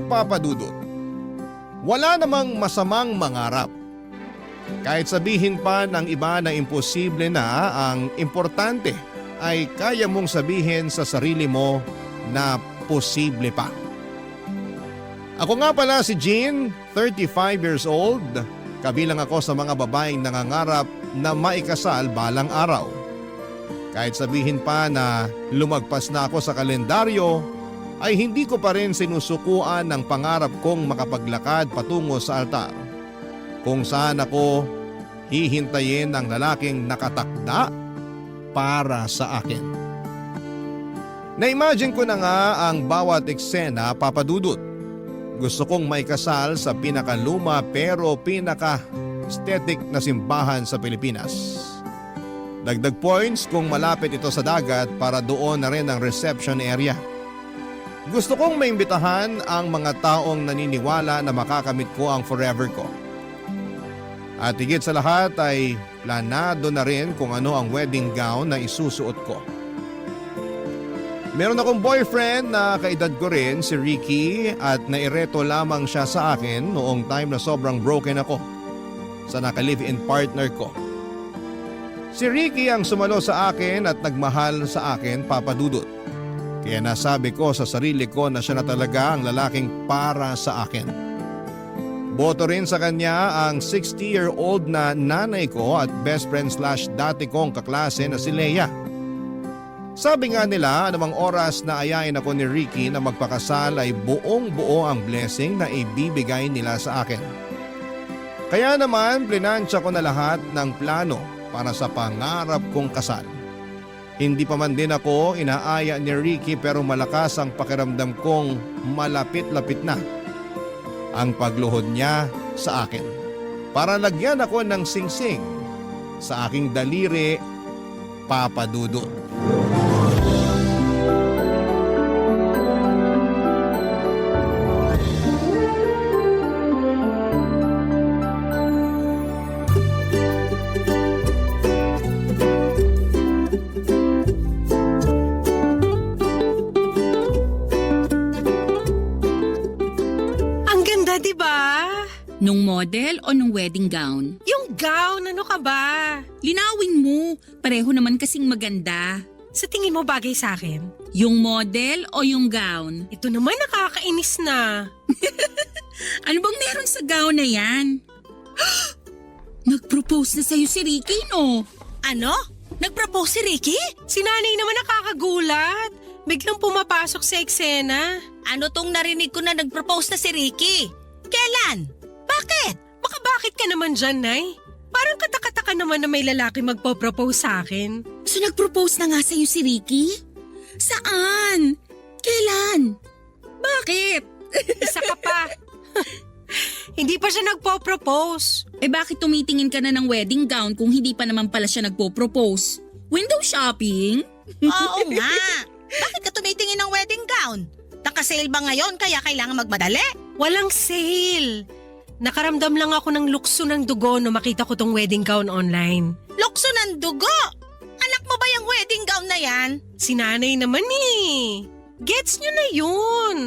Papa Dudut, wala namang masamang mangarap. Kahit sabihin pa ng iba na imposible na, ang importante ay kaya mong sabihin sa sarili mo na posible pa. Ako nga pala si Jean, 35 years old. Kabilang ako sa mga babaeng nangangarap na maikasal balang araw. Kahit sabihin pa na lumagpas na ako sa kalendaryo, ay hindi ko pa rin sinusukuan ng pangarap kong makapaglakad patungo sa altar, kung saan ako hihintayin ng lalaking nakatakda para sa akin. Na-imagine ko na nga ang bawat eksena, Papa Dudut. Gusto kong maikasal sa pinakaluma pero pinaka-aesthetic na simbahan sa Pilipinas. Dagdag points kung malapit ito sa dagat para doon na rin ang reception area. Gusto kong maimbitahan ang mga taong naniniwala na makakamit ko ang forever ko. At higit sa lahat ay planado na rin kung ano ang wedding gown na isusuot ko. Meron akong boyfriend na kaedad ko rin, si Ricky, at naireto lamang siya sa akin noong time na sobrang broken ako sa naka-live-in partner ko. Si Ricky ang sumalo sa akin at nagmahal sa akin, Papa Dudut. Kaya nasabi ko sa sarili ko na siya na talaga ang lalaking para sa akin. Boto rin sa kanya ang 60-year-old na nanay ko at best friend / dati kong kaklase na si Leia. Sabi nga nila, anumang oras na ayain ako ni Ricky na magpakasal ay buong-buo ang blessing na ibibigay nila sa akin. Kaya naman plinansya ko na lahat ng plano para sa pangarap kong kasal. Hindi pa man din ako inaaya ni Ricky pero malakas ang pakiramdam kong malapit-lapit na ang pagluhod niya sa akin. Para lagyan ako ng singsing sa aking daliri, Papa Dudut. Nung model o nung wedding gown? Yung gown, ano ka ba? Linawin mo, pareho naman kasing maganda. Sa tingin mo bagay sa akin? Yung model o yung gown? Ito naman nakakainis na. Ano bang meron sa gown na yan? Nag-propose na sa'yo si Ricky, no? Ano? Nag-propose si Ricky? Si nanay naman nakakagulat. Biglang pumapasok sa eksena. Ano tong narinig ko na nag-propose na si Ricky? Kailan? Bakit? Baka bakit ka naman dyan, Nay? Parang katakataka naman na may lalaki magpo-propose sa akin. So nag-propose na nga sa'yo si Ricky? Saan? Kailan? Bakit? Isa ka pa. Hindi pa siya nagpo-propose. Bakit tumitingin ka na ng wedding gown kung hindi pa naman pala siya nagpo-propose? Window shopping? Oo nga. Bakit ka tumitingin ng wedding gown? Naka-sale ba ngayon kaya kailangan magmadali? Walang sale. Nakaramdam lang ako ng lukso ng dugo no makita ko tong wedding gown online. Lukso ng dugo? Anak mo ba yung wedding gown na yan? Si nanay naman eh. Gets nyo na yun.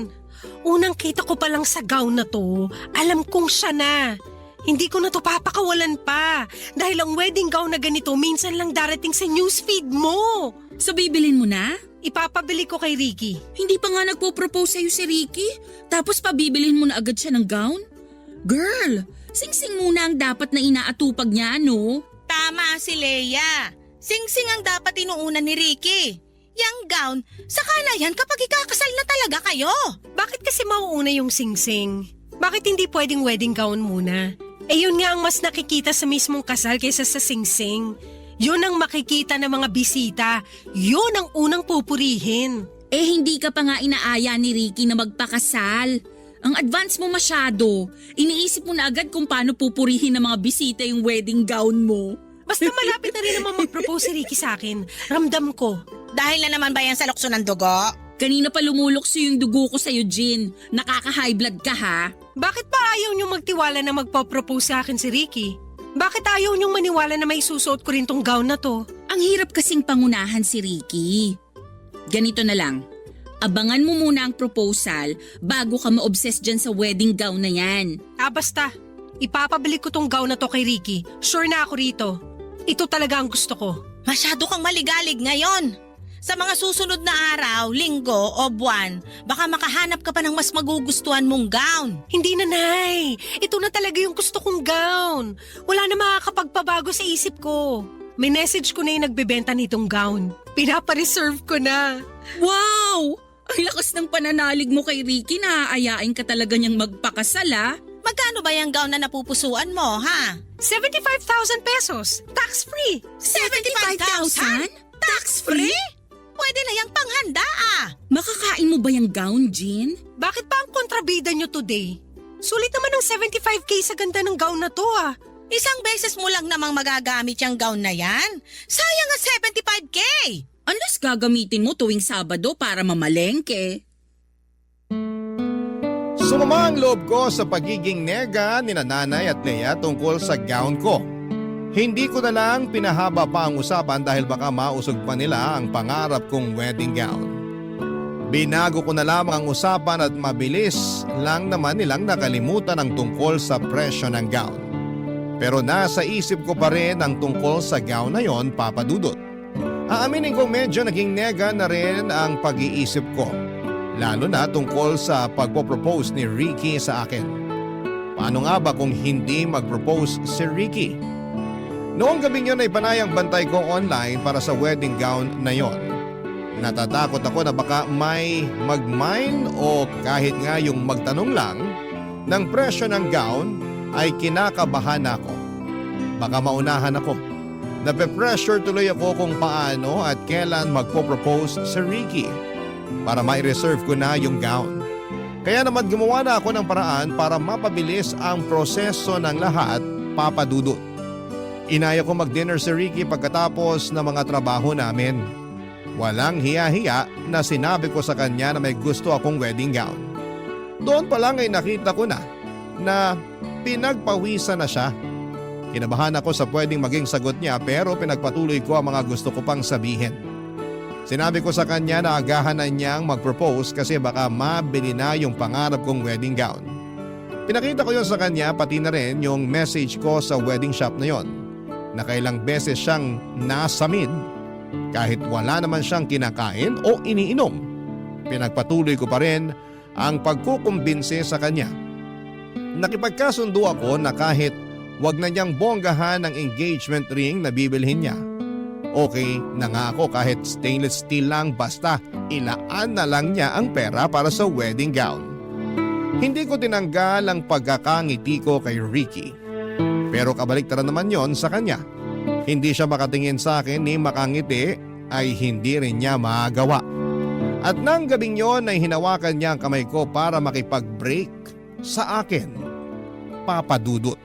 Unang kita ko pa lang sa gown na to, alam kong siya na. Hindi ko na to papakawalan pa. Dahil ang wedding gown na ganito minsan lang darating sa newsfeed mo. So bibilin mo na? Ipapabili ko kay Ricky. Hindi pa nga nagpo-propose sa'yo si Ricky, tapos pabibilin mo na agad siya ng gown? Girl, singsing muna ang dapat na inaatupag niya, no? Tama si Leia. Sing-sing ang dapat inuuna ni Ricky. Yang gown, saka na yan kapag ikakasal na talaga kayo. Bakit kasi mauuna yung singsing? Bakit hindi pwedeng wedding gown muna? Yun nga ang mas nakikita sa mismong kasal kaysa sa singsing. Yun ang makikita ng mga bisita. Yun ang unang pupurihin. Hindi ka pa nga inaaya ni Ricky na magpakasal. Ang advance mo masyado. Iniisip mo na agad kung paano pupurihin ng mga bisita yung wedding gown mo. Basta malapit na rin naman mag-propose si Ricky sa akin. Ramdam ko. Dahil na naman ba yan sa lukso ng dugo? Kanina pa lumulokso yung dugo ko sa'yo, Jean. Nakaka-high blood ka, ha? Bakit pa ayaw niyong magtiwala na magpo-propose sa akin si Ricky? Bakit ayaw niyong maniwala na may susuot ko rin tong gown na to? Ang hirap kasing pangunahan si Ricky. Ganito na lang. Abangan mo muna ang proposal bago ka ma-obsess dyan sa wedding gown na yan. Basta. Ipapabalik ko tong gown na to kay Ricky. Sure na ako rito. Ito talaga ang gusto ko. Masyado kang maligalig ngayon. Sa mga susunod na araw, linggo o buwan, baka makahanap ka pa ng mas magugustuhan mong gown. Hindi na, Nay. Ito na talaga yung gusto kong gown. Wala na makakapagpabago sa isip ko. May message ko na yung nagbebenta nitong gown. Pinapareserve ko na. Wow! Ang lakas ng pananalig mo kay Ricky na aayain ka talaga niyang magpakasal ah. Magkano ba yung gown na napupusuan mo, ha? 75,000 pesos. Tax-free. 75,000? Tax-free? Pwede na yung panghanda, ah. Makakain mo ba yung gown, Jean? Bakit pa ang kontrabida nyo today? Sulit naman ang 75k sa ganda ng gown na to ah. Isang beses mo lang namang magagamit yung gown na yan. Sayang ang 75k! Unless gagamitin mo tuwing Sabado para mamalengke. Sumama ang loob ko sa pagiging nega ni Nanay at Lea tungkol sa gown ko. Hindi ko na lang pinahaba pa ang usapan dahil baka mausog pa nila ang pangarap kong wedding gown. Binago ko na lamang ang usapan at mabilis lang naman nilang nakalimutan ang tungkol sa presyo ng gown. Pero nasa isip ko pa rin ang tungkol sa gown na yon, Papa Dudut. Aaminin kong medyo naging nega na rin ang pag-iisip ko. Lalo na tungkol sa pagpo-propose ni Ricky sa akin. Paano nga ba kung hindi mag-propose si Ricky? Noong gabing yun ay panayang bantay ko online para sa wedding gown na yon. Natatakot ako na baka may mag-mine o kahit nga yung magtanong lang ng presyo ng gown ay kinakabahan ako. Baka maunahan ako. Nape-pressure tuloy ako kung paano at kailan magpo-propose si Ricky para ma-reserve ko na yung gown. Kaya naman gumawa na ako ng paraan para mapabilis ang proseso ng lahat, Papa Dudut. Inaya ko mag-dinner si Ricky pagkatapos ng mga trabaho namin. Walang hiya-hiya na sinabi ko sa kanya na may gusto akong wedding gown. Doon pa lang ay nakita ko na pinagpawisan na siya. Kinabahan ako sa pwedeng maging sagot niya pero pinagpatuloy ko ang mga gusto ko pang sabihin. Sinabi ko sa kanya na agahan na niyang mag-propose kasi baka mabili na yung pangarap kong wedding gown. Pinakita ko yon sa kanya pati na rin yung message ko sa wedding shop na yon. Nakailang beses siyang nasamid kahit wala naman siyang kinakain o iniinom. Pinagpatuloy ko pa rin ang pagkukumbinse sa kanya. Nakipagkasundo ako na kahit wag na niyang bonggahan ang engagement ring na bibilhin niya. Okay na nga ako kahit stainless steel lang basta ilaan na lang niya ang pera para sa wedding gown. Hindi ko tinanggal ang pagkakangiti ko kay Ricky. Pero kabaliktaran naman yon sa kanya. Hindi siya makatingin sa akin ni makangiti ay hindi rin niya magawa. At nang gabing yon ay hinawakan niya ang kamay ko para makipag-break sa akin. Papa Dudut.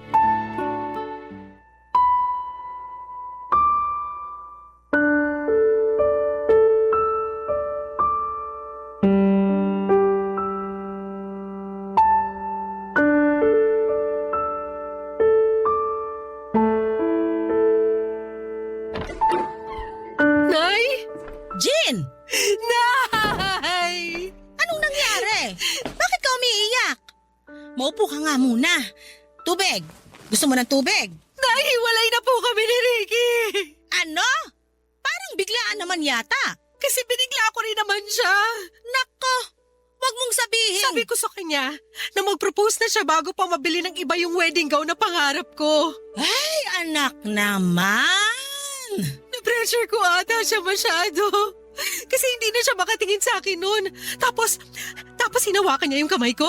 Nay! Jean! Nay! Anong nangyari? Bakit ka umiiyak? Maupo ka nga muna. Tubig. Gusto mo ng tubig? Nay, hiwalay na po kami ni Ricky! Ano? Parang biglaan naman yata. Kasi binigla ko rin naman siya. Nako, wag mong sabihin. Sabi ko sa kanya na mag-propose na siya bago pa mabili ng iba yung wedding gown na pangarap ko. Ay, anak naman. Na-pressure ko ata siya masyado. Kasi hindi na siya makatingin sa akin noon. Tapos hinawakan niya yung kamay ko.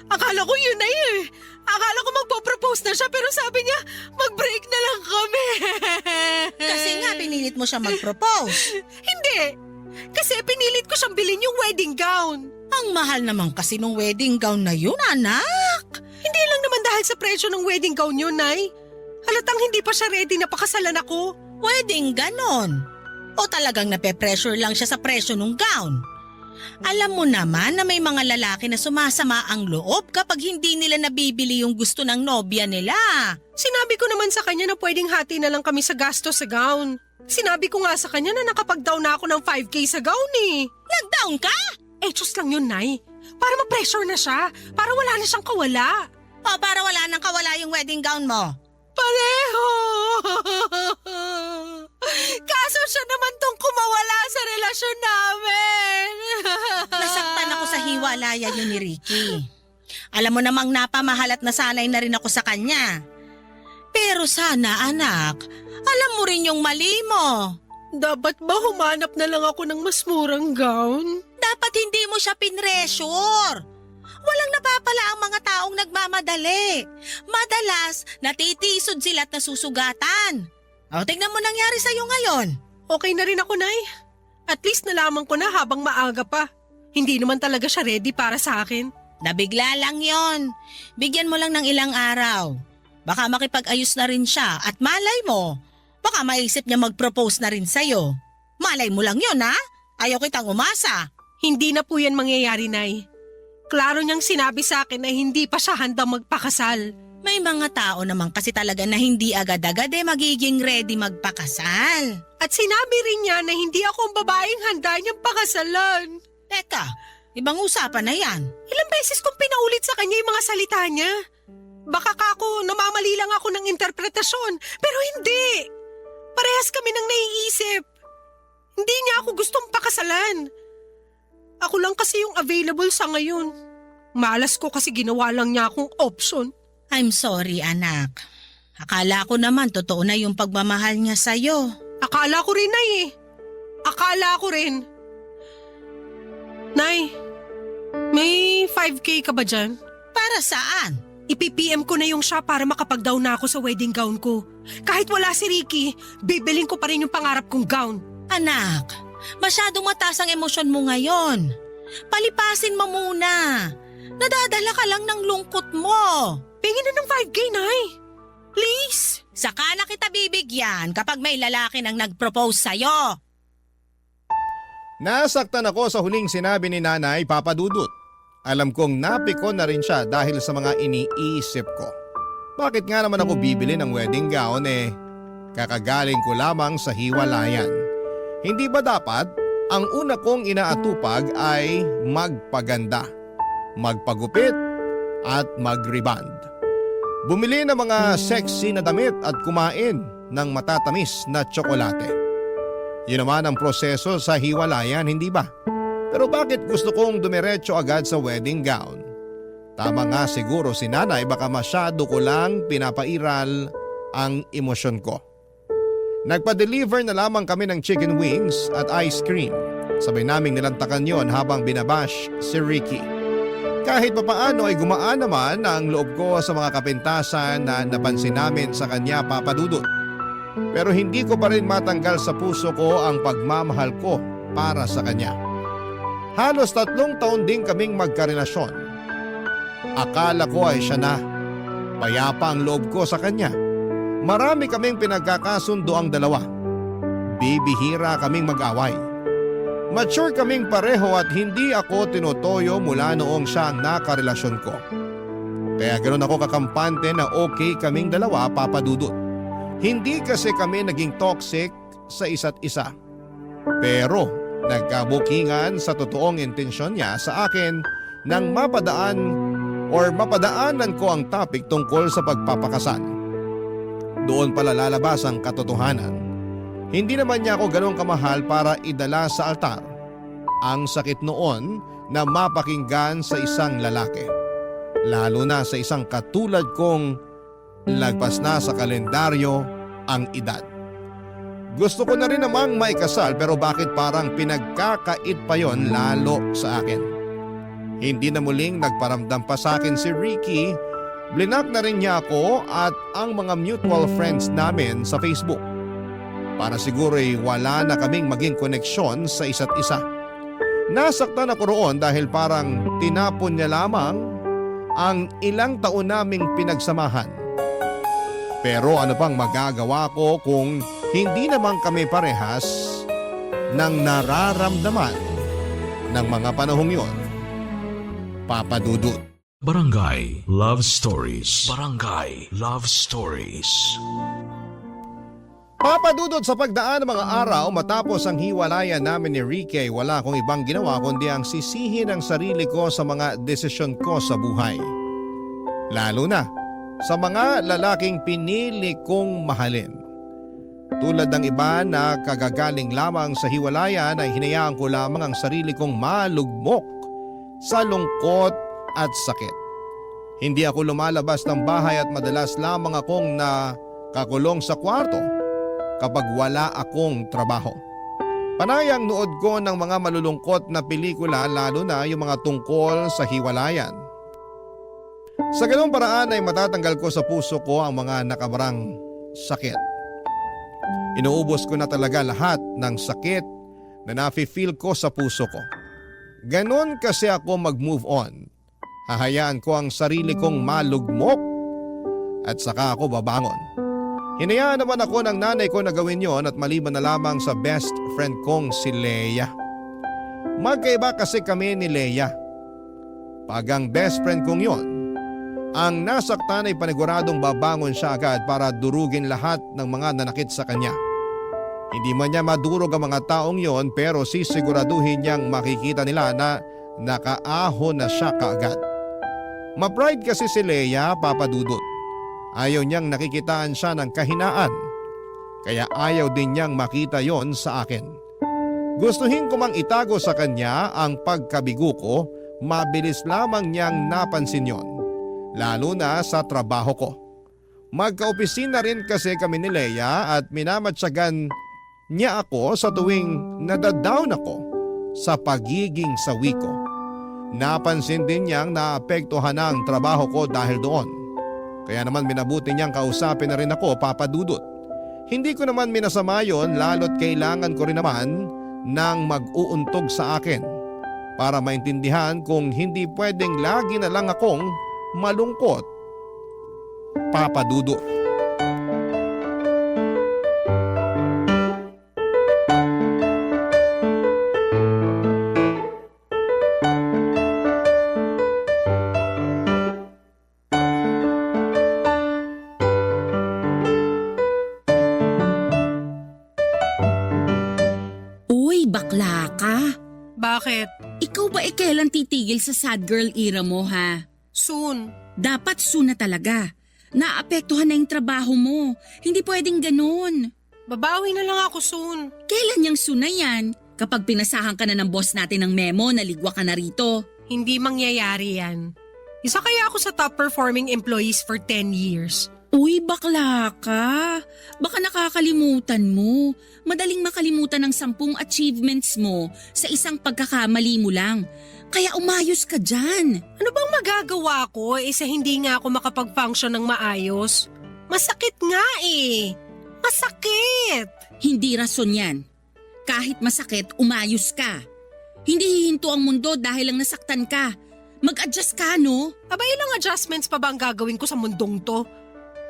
Akala ko yun na eh. Akala ko magpo-propose na siya pero sabi niya, mag-break na lang kami. Kasi nga pinilit mo siya mag-propose. Hindi. Kasi pinilit ko siyang bilhin yung wedding gown. Ang mahal naman kasi nung wedding gown na yun, anak. Hindi lang naman dahil sa presyo ng wedding gown yun, Nay. Halatang hindi pa siya ready na pakasalan ako. Wedding ganon. O talagang nape-pressure lang siya sa presyo ng gown? Alam mo naman na may mga lalaki na sumasama ang loob kapag hindi nila nabibili yung gusto ng nobya nila. Sinabi ko naman sa kanya na pwedeng hati na lang kami sa gasto sa gown. Sinabi ko nga sa kanya na nakapag-down na ako ng 5K sa gown eh. Nag-down ka? Etos lang yun, Nay. Para ma-pressure na siya. Para wala na siyang kawala. O para wala nang kawala yung wedding gown mo. Pareho! Kaso siya naman tong kumawala sa relasyon namin. Nasaktan ako sa hiwalayan yun ni Ricky. Alam mo namang napamahal at nasanay na rin ako sa kanya. Pero sana anak, alam mo rin yung mali mo. Dapat ba humanap na lang ako ng mas murang gown? Dapat hindi mo siya pinressure. Walang napapala ang mga taong nagmamadali. Madalas, natitisod sila at nasusugatan. O, tignan mo nangyari sa'yo ngayon. Okay na rin ako, Nay. At least nalaman ko na habang maaga pa. Hindi naman talaga siya ready para sa akin. Nabigla lang yon. Bigyan mo lang ng ilang araw. Baka makipag-ayos na rin siya at malay mo, baka maisip niya mag-propose na rin sa'yo. Malay mo lang yon, ha? Ayaw kitang umasa. Hindi na po yan mangyayari, Nay. Klaro niyang sinabi sa akin na hindi pa siya handang magpakasal. May mga tao naman kasi talaga na hindi agad-agad magiging ready magpakasal. At sinabi rin niya na hindi ako ang babaeng handa niyang pakasalan. Teka, ibang usapan na yan. Ilang beses kong pinaulit sa kanya yung mga salita niya. Baka kako namamali lang ako ng interpretasyon, pero hindi. Parehas kami nang naiisip. Hindi niya ako gustong pakasalan. Ako lang kasi yung available sa ngayon. Malas ko kasi ginawa lang niya akong option. I'm sorry, anak. Akala ko naman totoo na yung pagmamahal niya sa'yo. Akala ko rin, Nay eh. Akala ko rin. Nay, may 5K ka ba dyan? Para saan? Ipi-PM ko na yung siya para makapag-down na ako sa wedding gown ko. Kahit wala si Ricky, bibiling ko pa rin yung pangarap kong gown. Anak, masyadong mataas ang emosyon mo ngayon. Palipasin mo muna. Nadadala ka lang ng lungkot mo. Pingin na ng 5K, Nay. Please. Saka na kita bibigyan kapag may lalaki nang nag-propose sa'yo. Nasaktan ako sa huling sinabi ni Nanay Papa Dudut. Alam kong napikon na rin siya dahil sa mga iniisip ko. Bakit nga naman ako bibili ng wedding gown kakagaling ko lamang sa hiwalayan. Hindi ba dapat ang una kong inaatupag ay magpaganda, magpagupit at mag-reband. Bumili ng mga sexy na damit at kumain ng matatamis na tsokolate. Yun naman ang proseso sa hiwalayan, hindi ba? Pero bakit gusto kong dumiretso agad sa wedding gown? Tama nga siguro si Nanay, baka masyado ko lang pinapairal ang emosyon ko. Nagpa-deliver na lamang kami ng chicken wings at ice cream. Sabay naming nilantakan yon habang binabash si Ricky. Kahit papaano ay gumaan naman ang loob ko sa mga kapintasan na napansin namin sa kanya, Papa Dudut. Pero hindi ko pa rin matanggal sa puso ko ang pagmamahal ko para sa kanya. Halos 3 taon din kaming magkarelasyon. Akala ko ay siya na. Payapa ang loob ko sa kanya. Marami kaming pinagkakasundo ang dalawa. Bibihira kaming mag-away. Mature kaming pareho at hindi ako tinutoyo mula noong siya ang nakarelasyon ko. Kaya ganoon ako kakampante na okay kaming dalawa, Papa Dudut. Hindi kasi kami naging toxic sa isa't isa. Pero nagkabukingan sa totoong intensyon niya sa akin nang mapadaanan ko ang topic tungkol sa pagpapakasal. Doon pala lalabas ang katotohanan. Hindi naman niya ako ganoong kamahal para idala sa altar. Ang sakit noon na mapakinggan sa isang lalaki. Lalo na sa isang katulad kong lagpas na sa kalendaryo ang edad. Gusto ko na rin namang maikasal pero bakit parang pinagkakait pa yon lalo sa akin. Hindi na muling nagparamdam pa sa akin si Ricky. Blinak na rin niya ako at ang mga mutual friends namin sa Facebook. Para siguro'y wala na kaming maging koneksyon sa isa't isa. Nasaktan ako roon dahil parang tinapon niya lamang ang ilang taon naming pinagsamahan. Pero ano pang magagawa ko kung hindi naman kami parehas ng nararamdaman ng mga panahong yon, Papa Dudut. Barangay Love Stories. Barangay Love Stories. Papadudod sa pagdaan ng mga araw matapos ang hiwalayan namin ni Ricky, wala akong ibang ginawa kundi ang sisihin ang sarili ko sa mga desisyon ko sa buhay. Lalo na sa mga lalaking pinili kong mahalin. Tulad ng iba na kagagaling lamang sa hiwalayan ay hinayaan ko lamang ang sarili kong malugmok sa lungkot at sakit. Hindi ako lumalabas ng bahay at madalas lamang akong nakakulong sa kwarto kapag wala akong trabaho. Panay ang nood ko ng mga malulungkot na pelikula lalo na yung mga tungkol sa hiwalayan. Sa ganung paraan ay matatanggal ko sa puso ko ang mga nakabarang sakit. Inuubos ko na talaga lahat ng sakit na nafe-feel ko sa puso ko. Ganon kasi ako mag-move on. Hahayaan ko ang sarili kong malugmok at saka ako babangon. Hinayaan naman ako ng nanay ko na gawin yon at maliban na lamang sa best friend kong si Leia. Magkaiba kasi kami ni Leia. Pag ang best friend kong yon, ang nasaktan ay paniguradong babangon siya agad para durugin lahat ng mga nanakit sa kanya. Hindi man niya madurog ang mga taong yon pero sisiguraduhin niyang makikita nila na nakaahon na siya kaagad. Ma-pride kasi si Leia, Papa Dudut. Ayaw niyang nakikitaan siya ng kahinaan. Kaya ayaw din niyang makita yon sa akin. Gustuhin ko mang itago sa kanya ang pagkabigo ko, mabilis lamang niyang napansin yon. Lalo na sa trabaho ko. Magka-opisina rin kasi kami ni Leia at minamatsagan niya ako sa tuwing nadadown ako sa pagiging sawi ko. Napansin din niyang naapektuhan na ang trabaho ko dahil doon. Kaya naman minabuti niyang kausapin na rin ako, Papa Dudut. Hindi ko naman minasama yon lalo't kailangan ko rin naman ng mag-uuntog sa akin para maintindihan kung hindi pwedeng lagi na lang akong malungkot, Papa Dudut. Uy, bakla ka. Bakit? Ikaw ba kailan titigil sa sad girl era mo ha? Soon. Dapat soon na talaga. Naapektuhan na yung trabaho mo. Hindi pwedeng ganun. Babawi na lang ako soon. Kailan yung soon na yan? Kapag pinasahan ka na ng boss natin ng memo, naligwa ka na rito. Hindi mangyayari yan. Isa kaya ako sa top performing employees for 10 years. Uy, bakla ka. Baka nakakalimutan mo. Madaling makalimutan ang 10 achievements mo sa isang pagkakamali mo lang. Kaya umayos ka dyan. Ano bang magagawa ko sa hindi nga ako makapag-function ng maayos? Masakit nga eh. Masakit. Hindi rason yan. Kahit masakit, umayos ka. Hindi hihinto ang mundo dahil lang nasaktan ka. Mag-adjust ka, no? Aba, ilang adjustments pa ba ang gagawin ko sa mundong to?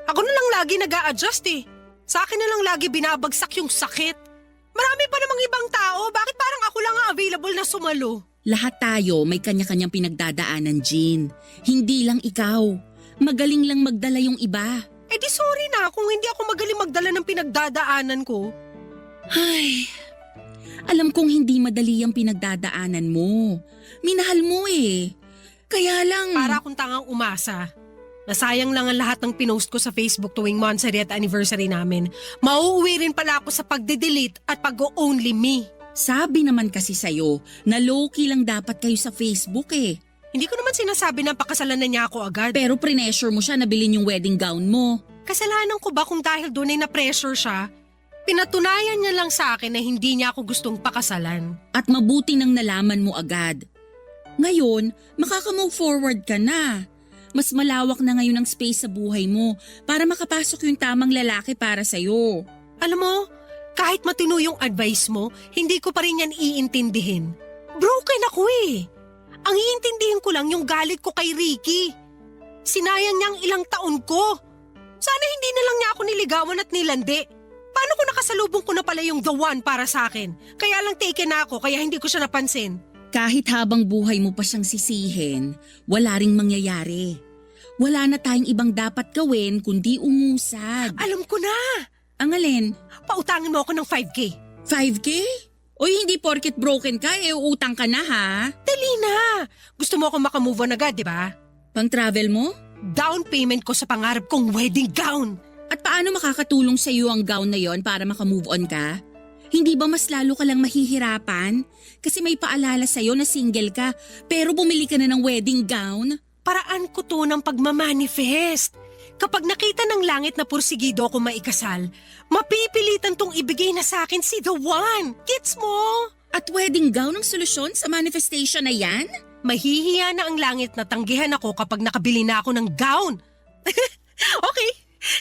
Ako na lang lagi nag-a-adjust eh. Sa akin na lang lagi binabagsak yung sakit. Marami pa namang ibang tao. Bakit parang ako lang ang available na sumalo? Lahat tayo may kanya-kanyang pinagdadaanan, Jean. Hindi lang ikaw. Magaling lang magdala yung iba. Eh di sorry na kung hindi ako magaling magdala ng pinagdadaanan ko. Ay, alam kong hindi madali ang pinagdadaanan mo. Minahal mo eh. Kaya lang… Para akong tangang umasa. Nasayang lang ang lahat ng pinost ko sa Facebook tuwing monthsary at anniversary namin. Mauuwi rin pala ako sa pagde-delete at pag-only me. Sabi naman kasi sa'yo na low-key lang dapat kayo sa Facebook eh. Hindi ko naman sinasabi na pakasalan na niya ako agad. Pero pressure mo siya na bilhin yung wedding gown mo. Kasalanan ko ba kung dahil doon ay na-pressure siya? Pinatunayan niya lang sa akin na hindi niya ako gustong pakasalan. At mabuti nang nalaman mo agad. Ngayon, makaka-move forward ka na. Mas malawak na ngayon ang space sa buhay mo para makapasok yung tamang lalaki para sa'yo. Alam mo, kahit matino yung advice mo, hindi ko pa rin yan iintindihin. Broken ako eh. Ang iintindihin ko lang yung galit ko kay Ricky. Sinayang niya ang ilang taon ko. Sana hindi na lang niya ako niligawan at nilandi. Paano kung nakasalubong ko na pala yung the one para sa akin? Kaya lang taken na ako kaya hindi ko siya napansin. Kahit habang buhay mo pa siyang sisihin, wala ring mangyayari. Wala na tayong ibang dapat gawin kundi umusad. Alam ko na. Ang alin? Pautangin mo ako ng 5K. 5K? Uy, hindi porket broken ka, utang ka na ha? Dali na! Gusto mo ako makamove on agad, di ba? Pang travel mo? Down payment ko sa pangarap kong wedding gown. At paano makakatulong sa iyo ang gown na yon para makamove on ka? Hindi ba mas lalo ka lang mahihirapan? Kasi may paalala sa'yo na single ka, pero bumili ka na ng wedding gown? Paraan ko to ng pagmamanifest. Kapag nakita ng langit na pursigido ako maikasal, mapipilitan tong ibigay na sa akin si the one. Gets mo? At wedding gown ang solusyon sa manifestation na yan? Mahihiya na ang langit na tanggihan ako kapag nakabili na ako ng gown. Okay,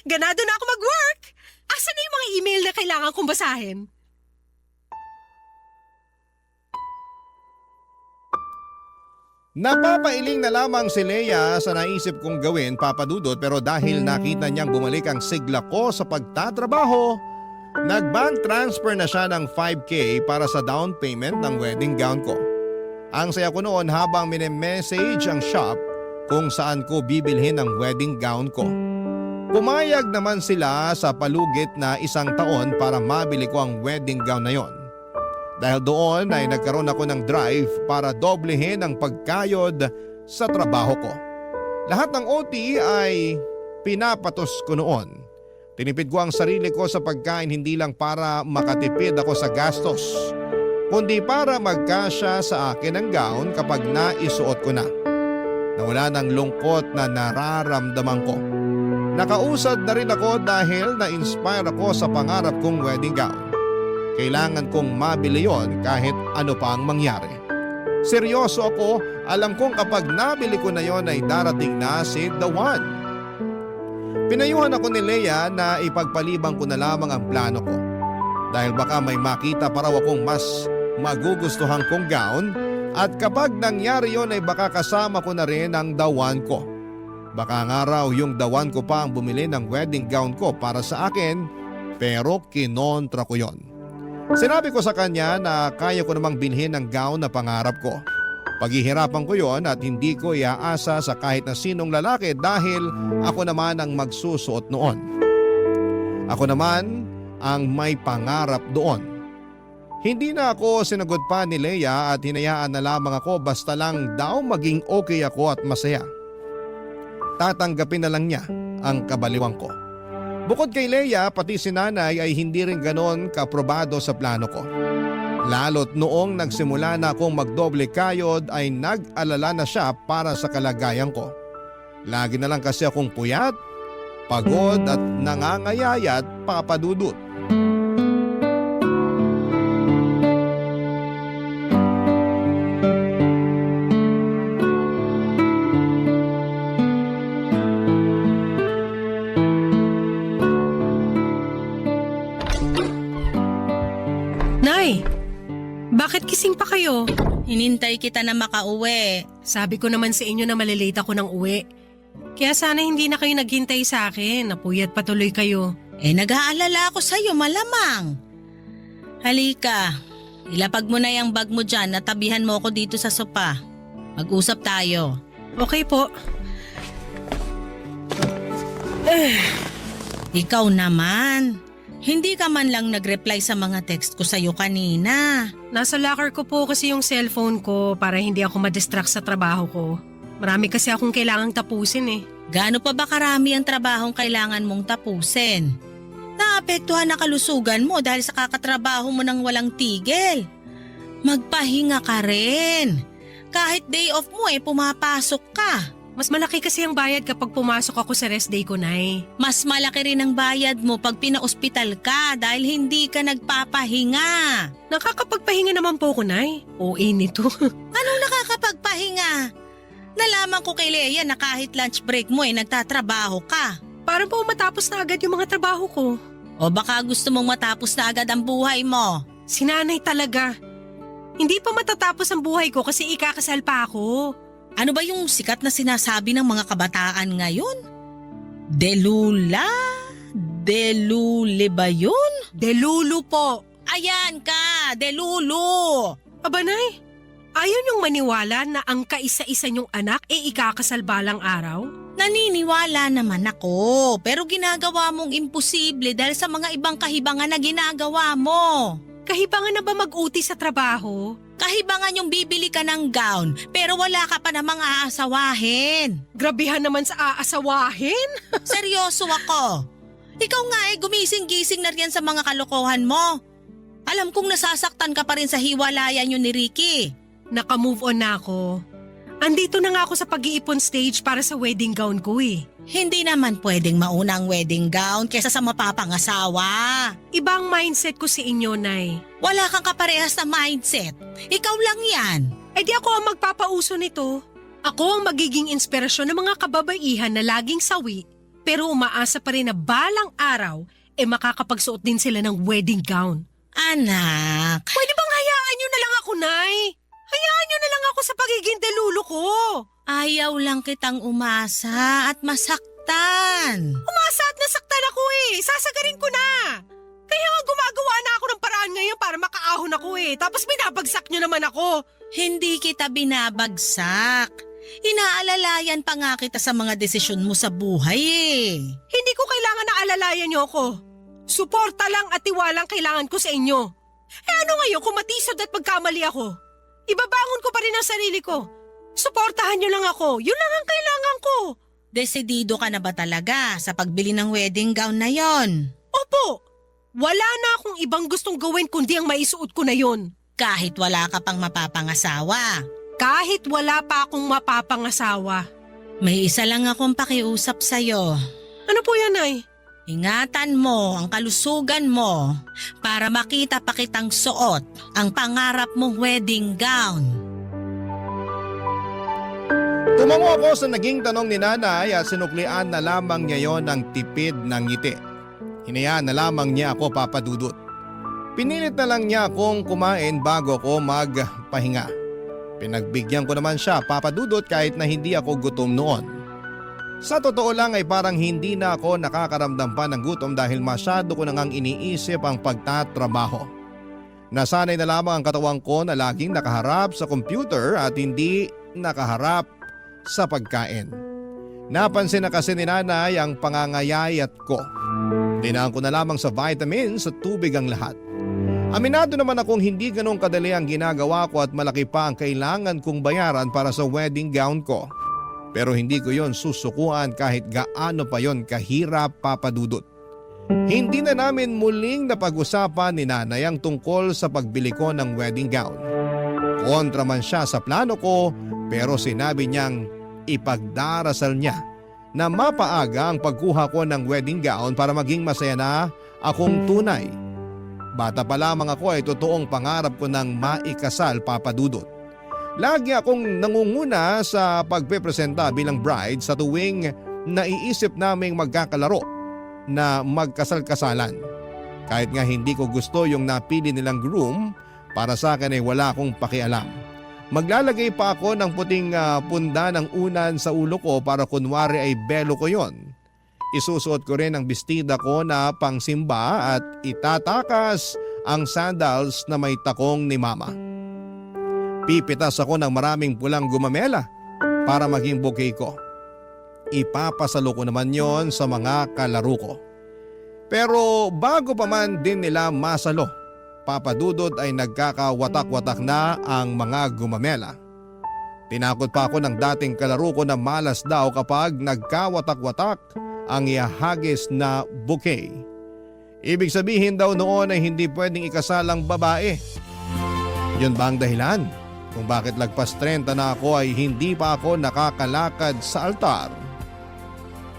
ganado na ako mag-work. Asan na yung mga email na kailangan kong basahin? Napapailing na lamang si Leia sa naisip kong gawin, Papa Dudut, pero dahil nakita niyang bumalik ang sigla ko sa pagtatrabaho, nag-bank transfer na siya ng 5K para sa down payment ng wedding gown ko. Ang saya ko noon habang message ang shop kung saan ko bibilhin ang wedding gown ko. Pumayag naman sila sa palugit na 1 taon para mabili ko ang wedding gown na yon. Dahil doon ay nagkaroon ako ng drive para doblehin ang pagkayod sa trabaho ko. Lahat ng OT ay pinapatos ko noon. Tinipid ko ang sarili ko sa pagkain hindi lang para makatipid ako sa gastos, kundi para magkasya sa akin ang gown kapag naisuot ko na. Nawala ng lungkot na nararamdaman ko. Nakausad na rin ako dahil na-inspire ako sa pangarap kong wedding gown. Kailangan kong mabili yon kahit ano pa ang mangyari. Seryoso ako, alam kong kapag nabili ko na yon ay darating na si the one. Pinayuhan ako ni Leia na ipagpalibang ko na lamang ang plano ko. Dahil baka may makita pa raw akong mas magugustuhan kong gown at kapag nangyari yon ay baka kasama ko na rin ang the one ko. Baka nga raw yung the one ko pa ang bumili ng wedding gown ko para sa akin, pero kinontra ko yon. Sinabi ko sa kanya na kaya ko namang bilhin ang gown na pangarap ko. Paghihirapan ko yon at hindi ko iaasa sa kahit na sinong lalaki dahil ako naman ang magsusuot noon. Ako naman ang may pangarap doon. Hindi na ako sinagot pa ni Leia at hinayaan na lamang ako basta lang daw maging okay ako at masaya. Tatanggapin na lang niya ang kabaliwang ko. Bukod kay Leia, pati si nanay ay hindi rin ganon kaprobado sa plano ko. Lalo't noong nagsimula na akong magdoble kayod ay nag-alala na siya para sa kalagayan ko. Lagi na lang kasi akong puyat, pagod at nangangayayat, Papa Dudut. Nay, bakit kising pa kayo? Hinintay kita na makauwi. Sabi ko naman sa inyo na malilate ako ng uwi. Kaya sana hindi na kayo naghintay sa akin. Napuyat patuloy kayo. Nag-aalala ako sa'yo, malamang. Halika, ilapag mo na yung bag mo dyan at tabihan mo ako dito sa sopa. Mag-usap tayo. Okay po. Ikaw naman. Hindi ka man lang nag-reply sa mga text ko sa'yo kanina. Nasa locker ko po kasi yung cellphone ko para hindi ako madistract sa trabaho ko. Marami kasi akong kailangang tapusin eh. Gaano pa ba karami ang trabahong kailangan mong tapusin? Naapektuhan na kalusugan mo dahil sa kakatrabaho mo ng walang tigil. Magpahinga ka rin. Kahit day off mo pumapasok ka. Mas malaki kasi ang bayad kapag pumasok ako sa rest day ko, Nay. Mas malaki rin ang bayad mo pag pina-ospital ka dahil hindi ka nagpapahinga. Nakakapagpahinga naman po ko, Nay. OA nito. Anong nakakapagpahinga? Nalaman ko kay Leia na kahit lunch break mo nagtatrabaho ka. Parang po matapos na agad yung mga trabaho ko. O baka gusto mong matapos na agad ang buhay mo. Si Nanay talaga. Hindi pa matatapos ang buhay ko kasi ikakasal pa ako. Ano ba yung sikat na sinasabi ng mga kabataan ngayon? Delula? Delule ba yun? Delulu po. Ayan ka, delulu. Aba, Nay, Ayaw niyong maniwala na ang kaisa-isa niyong anak ikakasal balang araw? Naniniwala naman ako, pero ginagawa mong imposible dahil sa mga ibang kahibangan na ginagawa mo. Kahibangan na ba mag-uti sa trabaho? Kahibangan yung bibili ka ng gown, pero wala ka pa namang aasawahin. Grabihan naman sa aasawahin. Seryoso ako. Ikaw nga gumising-gising na riyan sa mga kalokohan mo. Alam kong nasasaktan ka pa rin sa hiwalayan yun ni Ricky. Naka-move on na ako. Andito na nga ako sa pag-iipon stage para sa wedding gown ko eh. Hindi naman pwedeng mauna ang wedding gown kesa sa mapapangasawa. Ibang mindset ko si inyo, Nay. Wala kang kaparehas na mindset. Ikaw lang yan. Eh di ako ang magpapauso nito. Ako ang magiging inspirasyon ng mga kababaihan na laging sawi, pero umaasa pa rin na balang araw makakapagsuot din sila ng wedding gown. Anak. Pwede bang hayaan nyo na lang ako, Nay? Hayaan nyo na lang ako sa pagiging delulo ko. Ayaw lang kitang umasa at masaktan. Umasa at nasaktan ako Sasagarin ko na. Kaya nga gumagawa na ako ng paraan ngayon para makaahon ako Tapos binabagsak nyo naman ako. Hindi kita binabagsak. Inaalalayan pa nga kita sa mga desisyon mo sa buhay Hindi ko kailangan na alalayan nyo ako. Suporta lang at tiwalang kailangan ko sa inyo. Ano ngayon kung matisod at pagkamali ako? Ibabangon ko pa rin ang sarili ko. Suportahan nyo lang ako. Yun lang ang kailangan ko. Desidido ka na ba talaga sa pagbili ng wedding gown na yon? Opo. Wala na akong ibang gustong gawin kundi ang maisuot ko na yon. Kahit wala ka pang mapapangasawa. Kahit wala pa akong mapapangasawa. May isa lang akong pakiusap sa'yo. Ano po yan, Nay? Ingatan mo ang kalusugan mo para makita pa kitang suot ang pangarap mong wedding gown. Tumango ako sa naging tanong ni nanay at sinuklian na lamang niya yon ng tipid ng ngiti. Hinayaan na lamang niya ako papadudot. Pinilit na lang niya akong kumain bago ko magpahinga. Pinagbigyan ko naman siya papadudot kahit na hindi ako gutom noon. Sa totoo lang ay parang hindi na ako nakakaramdam pa ng gutom dahil masyado ko nang iniisip ang pagtatrabaho. Nasanay na lamang ang katawan ko na laging nakaharap sa computer at hindi nakaharap sa pagkain. Napansin na kasi ni nanay ang pangangayayat ko. Dinaan ko na lamang sa vitamins at tubig ang lahat. Aminado naman akong hindi ganong kadali ang ginagawa ko at malaki pa ang kailangan kong bayaran para sa wedding gown ko. Pero hindi ko yon susukuan kahit gaano pa yon kahirap papadudot. Hindi na namin muling napag-usapan ni nanay ang tungkol sa pagbili ko ng wedding gown. Kontra man siya sa plano ko pero sinabi niyang ipagdarasal niya na mapaaga ang pagkuha ko ng wedding gown para maging masaya na akong tunay. Bata pa lamang ako ay totoong pangarap ko ng maikasal papadudot. Lagi akong nangunguna sa pagpepresenta bilang bride sa tuwing naiisip naming magkakalaro na magkasal-kasalan. Kahit nga hindi ko gusto yung napili nilang groom, para sa akin ay wala akong pakialam. Maglalagay pa ako ng puting punda ng unan sa ulo ko para kunwari ay belo ko yon. Isusuot ko rin ang bestida ko na pangsimba at itatakas ang sandals na may takong ni mama. Pipitas ako ng maraming pulang gumamela para maging bouquet ko. Ipapasalo ko naman yon sa mga kalaro ko. Pero bago pa man din nila masalo, papadudod ay nagkakawatak-watak na ang mga gumamela. Tinakot pa ako ng dating kalaro ko na malas daw kapag nagkawatak-watak ang ihahagis na bouquet. Ibig sabihin daw noon ay hindi pwedeng ikasal ang babae. Yun ba ang dahilan kung bakit lagpas 30 na ako ay hindi pa ako nakakalakad sa altar?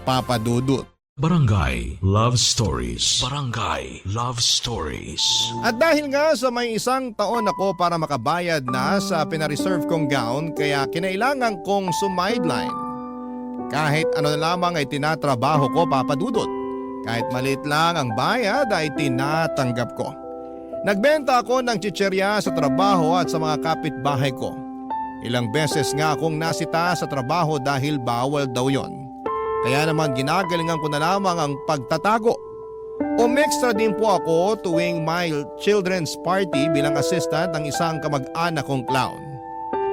Papadudot. Barangay Love Stories. Barangay Love Stories. At dahil nga sa may isang taon ako para makabayad na sa pinareserve kong gown kaya kinailangan kong sumideline. Kahit ano na lamang ay tinatrabaho ko papadudot. Kahit maliit lang ang bayad ay tinatanggap ko. Nagbenta ako ng chicherya sa trabaho at sa mga kapitbahay ko. Ilang beses nga akong nasita sa trabaho dahil bawal daw yon. Kaya naman ginagalingan ko na lamang ang pagtatago. Umextra din po ako tuwing may children's party bilang assistant ng isang kamag-anak kong clown.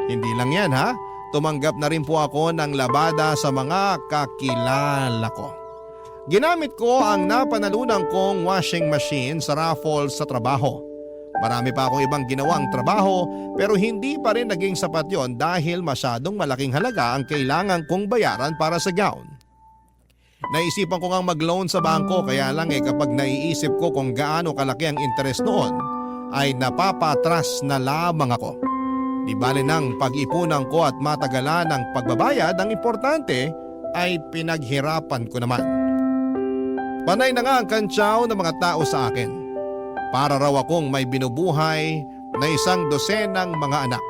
Hindi lang yan ha, tumanggap na rin po ako ng labada sa mga kakilala ko. Ginamit ko ang napanalunan kong washing machine sa raffle sa trabaho. Marami pa akong ibang ginawang trabaho pero hindi pa rin naging sapat yon dahil masyadong malaking halaga ang kailangan kong bayaran para sa gown. Naisipan ko ngang mag-loan sa bangko kaya lang kapag naiisip ko kung gaano kalaki ang interest noon ay napapatras na lamang ako. Di bale nang pag-ipunan ko at matagalan ng pagbabayad, ang importante ay pinaghirapan ko naman. Panay na nga ang kantsaw ng mga tao sa akin. Para raw akong may binubuhay na 100 mga anak.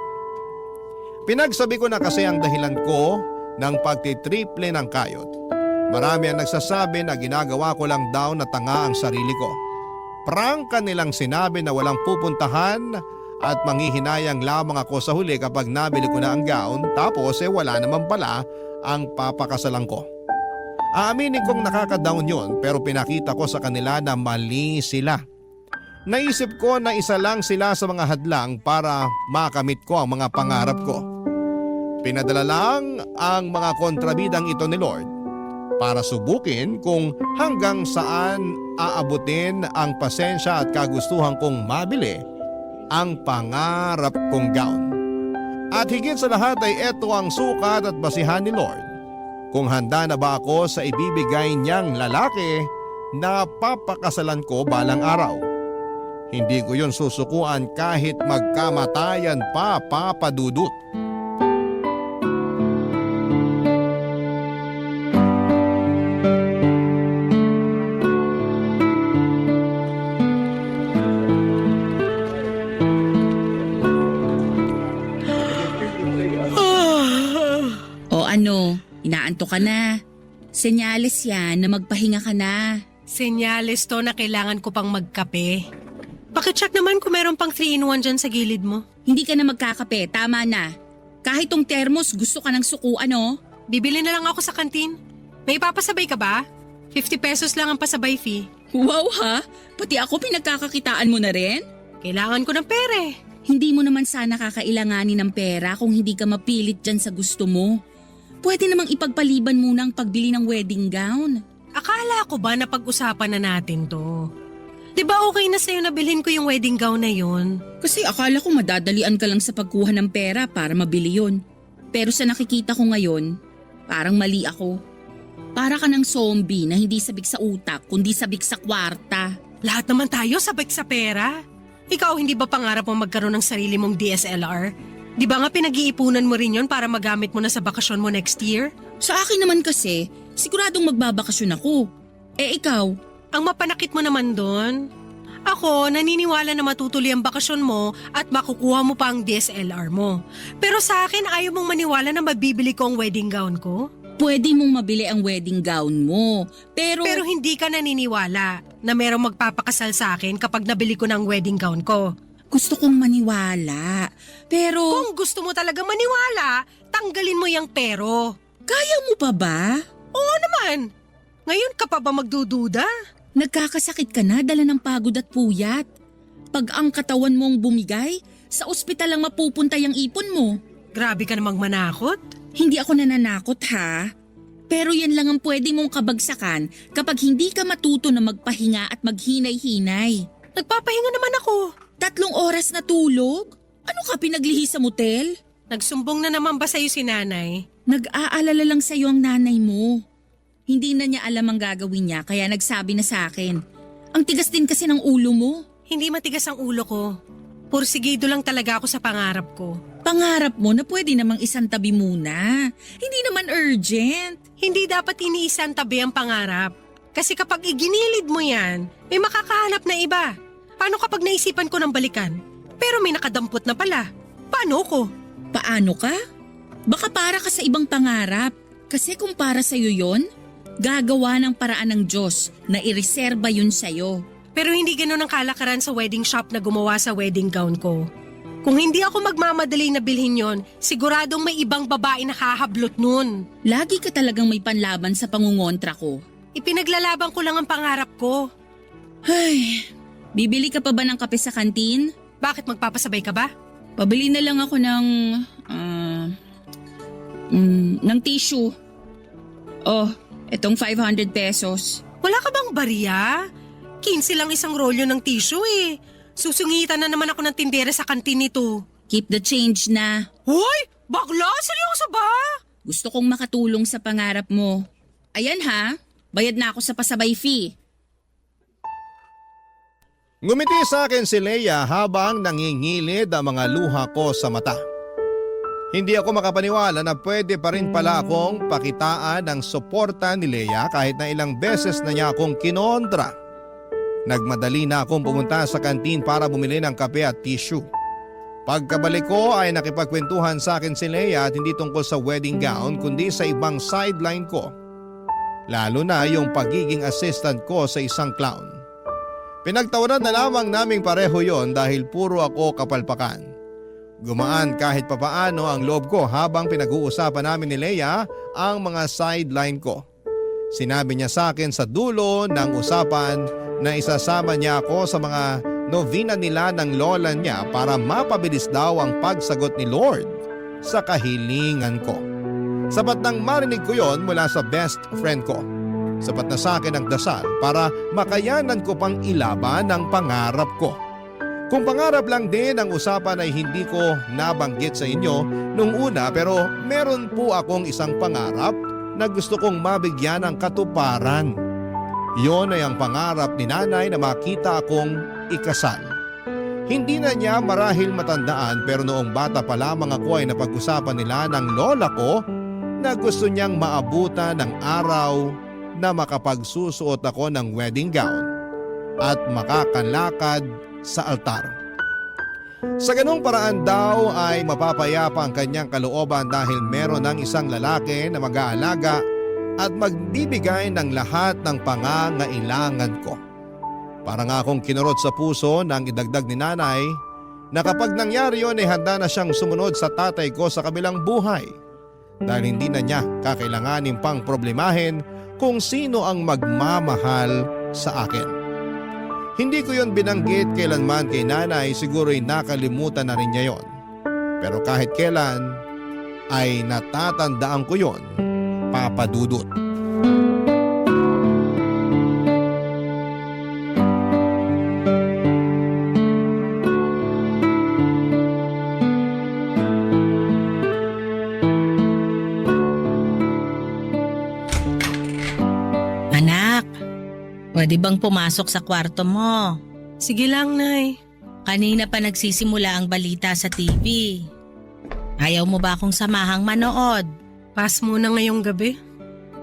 Pinagsabi ko na kasi ang dahilan ko ng pagtitriple ng kayod. Marami ang nagsasabi na ginagawa ko lang daw na tanga ang sarili ko. Prangka nilang sinabi na walang pupuntahan at manghihinayang lamang ako sa huli kapag nabili ko na ang gown tapos wala naman pala ang papakasalan ko. Aaminin kong nakaka-down yun pero pinakita ko sa kanila na mali sila. Naisip ko na isa lang sila sa mga hadlang para makamit ko ang mga pangarap ko. Pinadala lang ang mga kontrabidang ito ni Lord para subukin kung hanggang saan aabutin ang pasensya at kagustuhan kong mabili ang pangarap kong gown. At higit sa lahat ay ito ang sukat at basihan ni Lord kung handa na ba ako sa ibibigay niyang lalaki na papakasalan ko balang araw. Hindi ko yun susukuan kahit magkamatayan pa, Papa Dudut. O ano, inaantok ka na. Senyales yan na magpahinga ka na. Senyales to na kailangan ko pang magkape. Pakicheck naman kung meron pang 3-in-1 dyan sa gilid mo. Hindi ka na magkakape, tama na. Kahit tong thermos gusto ka ng sukuan oh. Bibili na lang ako sa kantin. May papasabay ka ba? 50 pesos lang ang pasabay fee. Wow ha, pati ako pinagkakakitaan mo na rin? Kailangan ko ng pere. Hindi mo naman sana kakailanganin ng pera kung hindi ka mapilit dyan sa gusto mo. Pwede namang ipagpaliban muna ang pagbili ng wedding gown. Akala ko ba na pag-usapan na natin to? Diba okay na sa'yo na bilhin ko yung wedding gown na yun? Kasi akala ko madadalian ka lang sa pagkuha ng pera para mabili yun. Pero sa nakikita ko ngayon, parang mali ako. Para ka ng zombie na hindi sabik sa utak kundi sabik sa kwarta. Lahat naman tayo sabik sa pera. Ikaw hindi ba pangarap mo magkaroon ng sarili mong DSLR? Di ba nga pinag-iipunan mo rin yon para magamit mo na sa bakasyon mo next year? Sa akin naman kasi, siguradong magbabakasyon ako. Eh ikaw? Ang mapanakit mo naman doon. Ako, naniniwala na matutuloy ang bakasyon mo at makukuha mo pa ang DSLR mo. Pero sa akin, ayaw mong maniwala na mabibili ko ang wedding gown ko? Pwede mong mabili ang wedding gown mo. Pero hindi ka naniniwala na merong magpapakasal sa akin kapag nabili ko ng wedding gown ko. gusto kong maniwala. Pero Kung gusto mo talaga maniwala, tanggalin mo yung pero. kaya mo pa ba? Oo naman. Ngayon ka pa ba magdududa? Nagkakasakit ka na dala ng pagod at puyat. Pag ang katawan mong bumigay, sa ospital lang mapupunta yung ipon mo. Grabe ka namang manakot. Hindi ako nananakot ha. Pero yan lang ang pwede mong kabagsakan kapag hindi ka matuto na magpahinga at maghinay-hinay. Nagpapahinga naman ako. 3 oras na tulog? Ano ka pinaglihi sa motel? Nagsumbong na naman ba sa'yo si nanay? Nag-aalala lang sa'yo ang nanay mo. Hindi na niya alam ang gagawin niya kaya nagsabi na sa akin. Ang tigas din kasi ng ulo mo. Hindi matigas ang ulo ko. Pursigido lang talaga ako sa pangarap ko. Pangarap mo na pwede namang isang tabi muna. Hindi naman urgent. Hindi dapat iniisang tabi ang pangarap. Kasi kapag iginilid mo yan, may makakahanap na iba. Paano kapag naisipan ko ng balikan? Pero may nakadampot na pala. Paano ko? Paano ka? Baka para ka sa ibang pangarap. Kasi kung para sa'yo yon, gagawa ng paraan ng Diyos na ireserba yun sa'yo. Pero hindi ganun ang kalakaran sa wedding shop na gumawa sa wedding gown ko. Kung hindi ako magmamadali na bilhin yon, siguradong may ibang babae na hahablot nun. Lagi ka talagang may panlaban sa pangungontra ko. Ipinaglalaban ko lang ang pangarap ko. Ay, bibili ka pa ba ng kape sa kantin? Bakit magpapasabay ka ba? Pabili na lang ako ng Ng tissue. Oh, etong 500 pesos. Wala ka bang barya? 15 lang isang rolyo ng tissue eh. Susungitan na naman ako ng tindera sa kantin nito. Keep the change na. Hoy! Bakla? Seryoso ba? Gusto kong makatulong sa pangarap mo. Ayan ha, bayad na ako sa pasabay fee. Ngumiti sa akin si Leia habang nangingilid ang mga luha ko sa mata. Hindi ako makapaniwala na pwede pa rin pala akong pakitaan ng suporta ni Leia kahit na ilang beses na niya akong kinontra. Nagmadali na akong pumunta sa kantin para bumili ng kape at tissue. Pagkabalik ko ay nakipagkwentuhan sa akin si Leia at hindi tungkol sa wedding gown kundi sa ibang sideline ko. Lalo na yung pagiging assistant ko sa isang clown. Pinagtawanan na lamang naming pareho yon dahil puro ako kapalpakan. Gumaan kahit papaano ang loob ko habang pinag-uusapan namin ni Leia ang mga sideline ko. Sinabi niya sa akin sa dulo ng usapan na isasama niya ako sa mga novena nila ng lola niya para mapabilis daw ang pagsagot ni Lord sa kahilingan ko. Sapat nang marinig ko yon mula sa best friend ko. Sapat na sa akin ang dasal para makayanan ko pang ilaban ang pangarap ko. Kung pangarap lang din ang usapan ay hindi ko nabanggit sa inyo nung una pero meron po akong isang pangarap na gusto kong mabigyan ng katuparan. Yon ay ang pangarap ni nanay na makita akong ikasal. Hindi na niya marahil matandaan pero noong bata pa lamang ako ay napag-usapan nila ng lola ko na gusto niyang maabutan ng araw na makapagsusuot ako ng wedding gown at makakalakad sa altar. Sa ganung paraan daw ay mapapayapa ang kanyang kalooban dahil meron ng isang lalaki na mag-aalaga at magbibigay ng lahat ng pangangailangan ko. Para nga akong kinurot sa puso nang idagdag ni nanay na kapag nangyari yon ay handa na siyang sumunod sa tatay ko sa kabilang buhay dahil hindi na niya kakailanganin pang problemahin kung sino ang magmamahal sa akin. Hindi ko yon binanggit kailanman kay nanay, siguro'y nakalimutan na rin niya yon. Pero kahit kailan ay natatandaan ko yon, Papa Dudut. Anak, pwede bang pumasok sa kwarto mo? Sige lang, Nay. Kanina pa nagsisimula ang balita sa TV. Ayaw mo ba akong samahang manood? Pass muna ngayong gabi.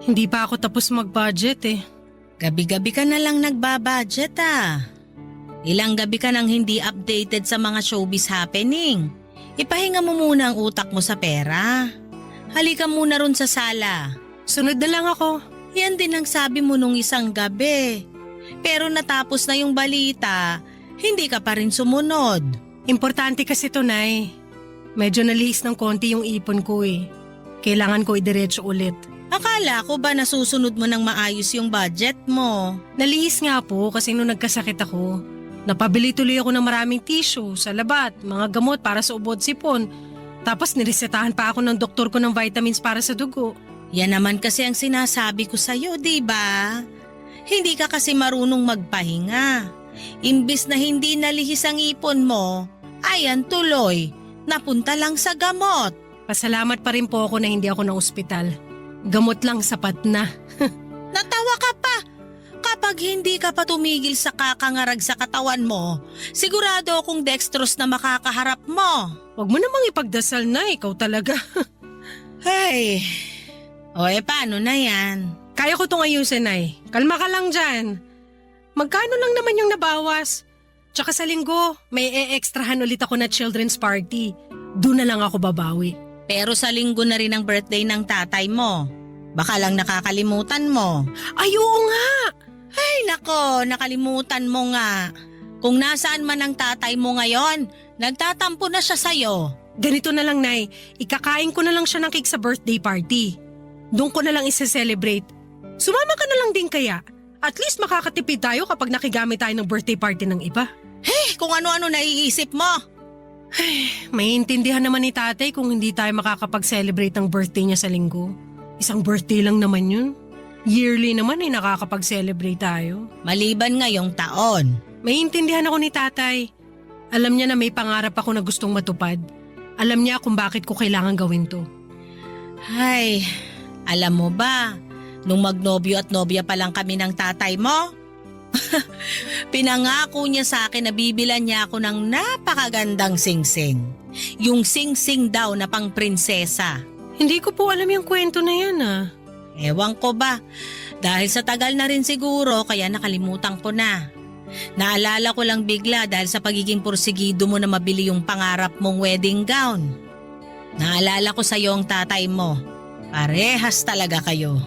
Hindi pa ako tapos mag-budget eh. Gabi-gabi ka na lang nagbabudget ah. Ilang gabi ka nang hindi updated sa mga showbiz happening. Ipahinga mo muna ang utak mo sa pera. Halika muna ron sa sala. Sunod na lang ako. Yan din ang sabi mo nung isang gabi. Pero natapos na yung balita, hindi ka pa rin sumunod. Importante kasi to, Nay. Medyo nalihis ng konti yung ipon ko eh. Kailangan ko idiretso ulit. Akala ko ba nasusunod mo ng maayos yung budget mo? Nalihis nga po kasi nung nagkasakit ako. Napabili tuloy ako ng maraming tissue, salabat, mga gamot para sa ubod sipon. Tapos niresetahan pa ako ng doktor ko ng vitamins para sa dugo. Yan naman kasi ang sinasabi ko sa'yo, di ba? Hindi ka kasi marunong magpahinga. Imbis na hindi nalihis ang ipon mo, ayan tuloy, napunta lang sa gamot. Pasalamat pa rin po ako na hindi ako na ospital. Gamot lang sapat na. Natawa ka pa. Kapag hindi ka pa tumigil sa kakangarag sa katawan mo, sigurado akong dextrose na makakaharap mo. Huwag mo namang ipagdasal na, ikaw talaga. Hey, paano na yan? Kaya ko itong ayusin, Nay. Kalma ka lang dyan. Magkano lang naman yung nabawas? Tsaka sa linggo, may e-extrahan ulit ako na children's party. Doon na lang ako babawi. Pero sa linggo na rin ang birthday ng tatay mo. Baka lang nakakalimutan mo. Ay, oo nga! Ay nako, nakalimutan mo nga. Kung nasaan man ang tatay mo ngayon, nagtatampo na siya sa'yo. Ganito na lang, Nay. Ikakain ko na lang siya ng cake sa birthday party. Doon ko na lang isa-celebrate. Sumama ka na lang din kaya. At least makakatipid tayo kapag nakigamit tayo ng birthday party ng iba. Kung ano-ano naiisip mo. Maiintindihan naman ni tatay kung hindi tayo makakapag-celebrate ng birthday niya sa linggo. Isang birthday lang naman yun. Yearly naman ay nakakapag-celebrate tayo. Maliban ngayong taon. Maiintindihan ako ni tatay. Alam niya na may pangarap ako na gustong matupad. Alam niya kung bakit ko kailangan gawin to. Ay, alam mo ba, nung magnobyo at nobya pa lang kami ng tatay mo, pinangako niya sa akin na bibilan niya ako ng napakagandang singsing. Yung singsing daw na pang prinsesa. Hindi ko po alam yung kwento na yan Ewan ko ba, dahil sa tagal na rin siguro kaya nakalimutan ko na. Naalala ko lang bigla dahil sa pagiging porsigido mo na mabili yung pangarap mong wedding gown. Naalala ko sa iyo ang tatay mo. Parehas talaga kayo.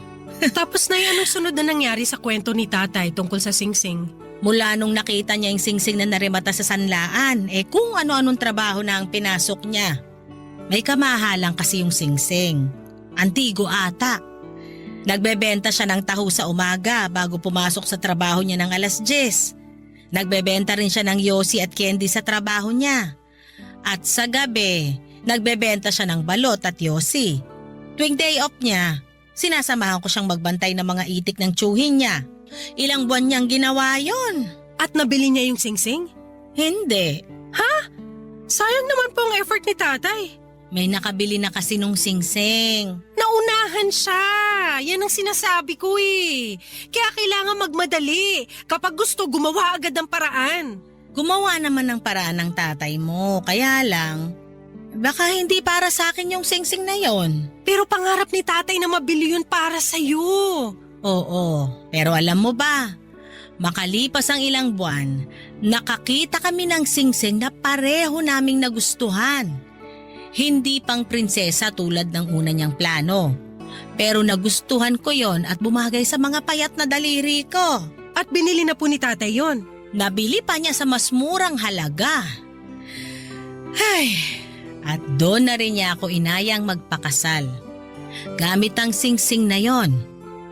Tapos na yan, anong sunod na nangyari sa kwento ni tatay tungkol sa singsing? Mula nung nakita niya yung singsing na narimata sa sanlaan, kung ano-anong trabaho na ang pinasok niya. May kamahalang kasi yung singsing. Antigo ata. Nagbebenta siya ng taho sa umaga bago pumasok sa trabaho niya ng 10:00. Nagbebenta rin siya ng yosi at candy sa trabaho niya. At sa gabi, nagbebenta siya ng balot at yosi. Tuwing day off niya, sinasamahan ko siyang magbantay ng mga itik ng tsuhin niya. Ilang buwan niyang ginawa yon. At nabili niya yung singsing? Hindi. Sayang naman po ang effort ni tatay. May nakabili na kasi nung singsing. Naunahan siya. Yan ang sinasabi ko Kaya kailangan magmadali. Kapag gusto, gumawa agad ng paraan. Gumawa naman ng paraan ng tatay mo. Kaya lang, baka hindi para sa akin yung singsing na yon. Pero pangarap ni tatay na mabili yun para sa'yo. Oo, pero alam mo ba, makalipas ang ilang buwan, nakakita kami ng singsing na pareho naming nagustuhan. Hindi pang prinsesa tulad ng una niyang plano. Pero nagustuhan ko yon at bumagay sa mga payat na daliri ko. At binili na po ni tatay yon. Nabili pa niya sa mas murang halaga. Ay, at doon na rin niya ako inayang magpakasal. Gamit ang singsing na yon.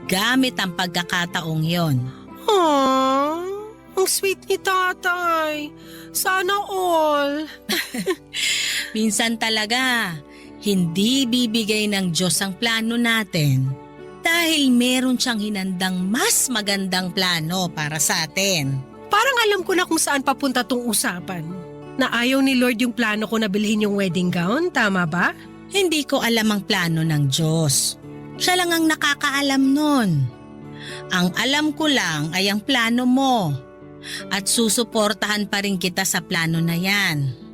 Gamit ang pagkakataong yon. Aww, ang sweet ni tatay. Sana all. Minsan talaga, hindi bibigay ng Diyos ang plano natin dahil meron siyang hinandang mas magandang plano para sa atin. Parang alam ko na kung saan papunta tong usapan. Na ayaw ni Lord yung plano ko na bilhin yung wedding gown, tama ba? Hindi ko alam ang plano ng Diyos. Siya lang ang nakakaalam nun. Ang alam ko lang ay ang plano mo. At susuportahan pa rin kita sa plano na yan.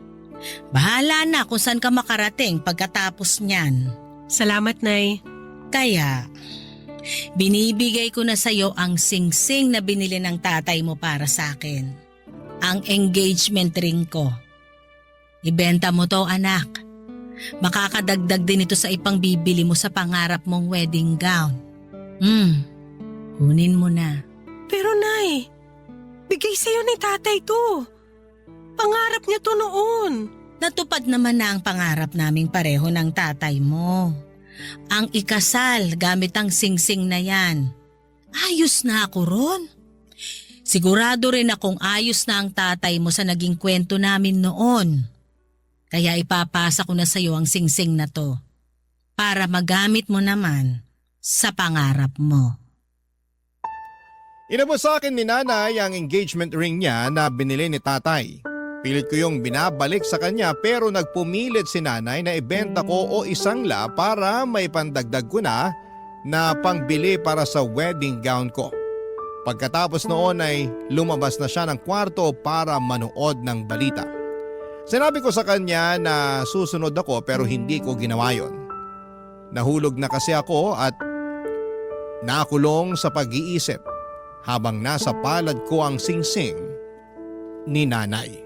Bahala na kung saan ka makarating pagkatapos niyan. Salamat, Nay. Kaya, binibigay ko na sa iyo ang singsing na binili ng tatay mo para sa akin. Ang engagement ring ko. Ibenta mo to, anak. Makakadagdag din ito sa ipang bibili mo sa pangarap mong wedding gown. Kunin mo na. Pero Nay, bigay sa'yo ni tatay to. Pangarap niya to noon. Natupad naman na ang pangarap naming pareho ng tatay mo. Ang ikasal gamit ang singsing na yan. Ayos na ako ron. Sigurado rin akong ayos na ang tatay mo sa naging kwento namin noon. Kaya ipapasa ko na sa iyo ang singsing na to para magamit mo naman sa pangarap mo. Inabot sa akin ni nanay ang engagement ring niya na binili ni tatay. Pilit ko yung binabalik sa kanya pero nagpumilit si nanay na ibenta ko o isangla para may pandagdag ko na pangbili para sa wedding gown ko. Pagkatapos noon ay lumabas na siya ng kwarto para manood ng balita. Sinabi ko sa kanya na susunod ako pero hindi ko ginawa yon. Nahulog na kasi ako at nakulong sa pag-iisip habang nasa palad ko ang singsing ni nanay.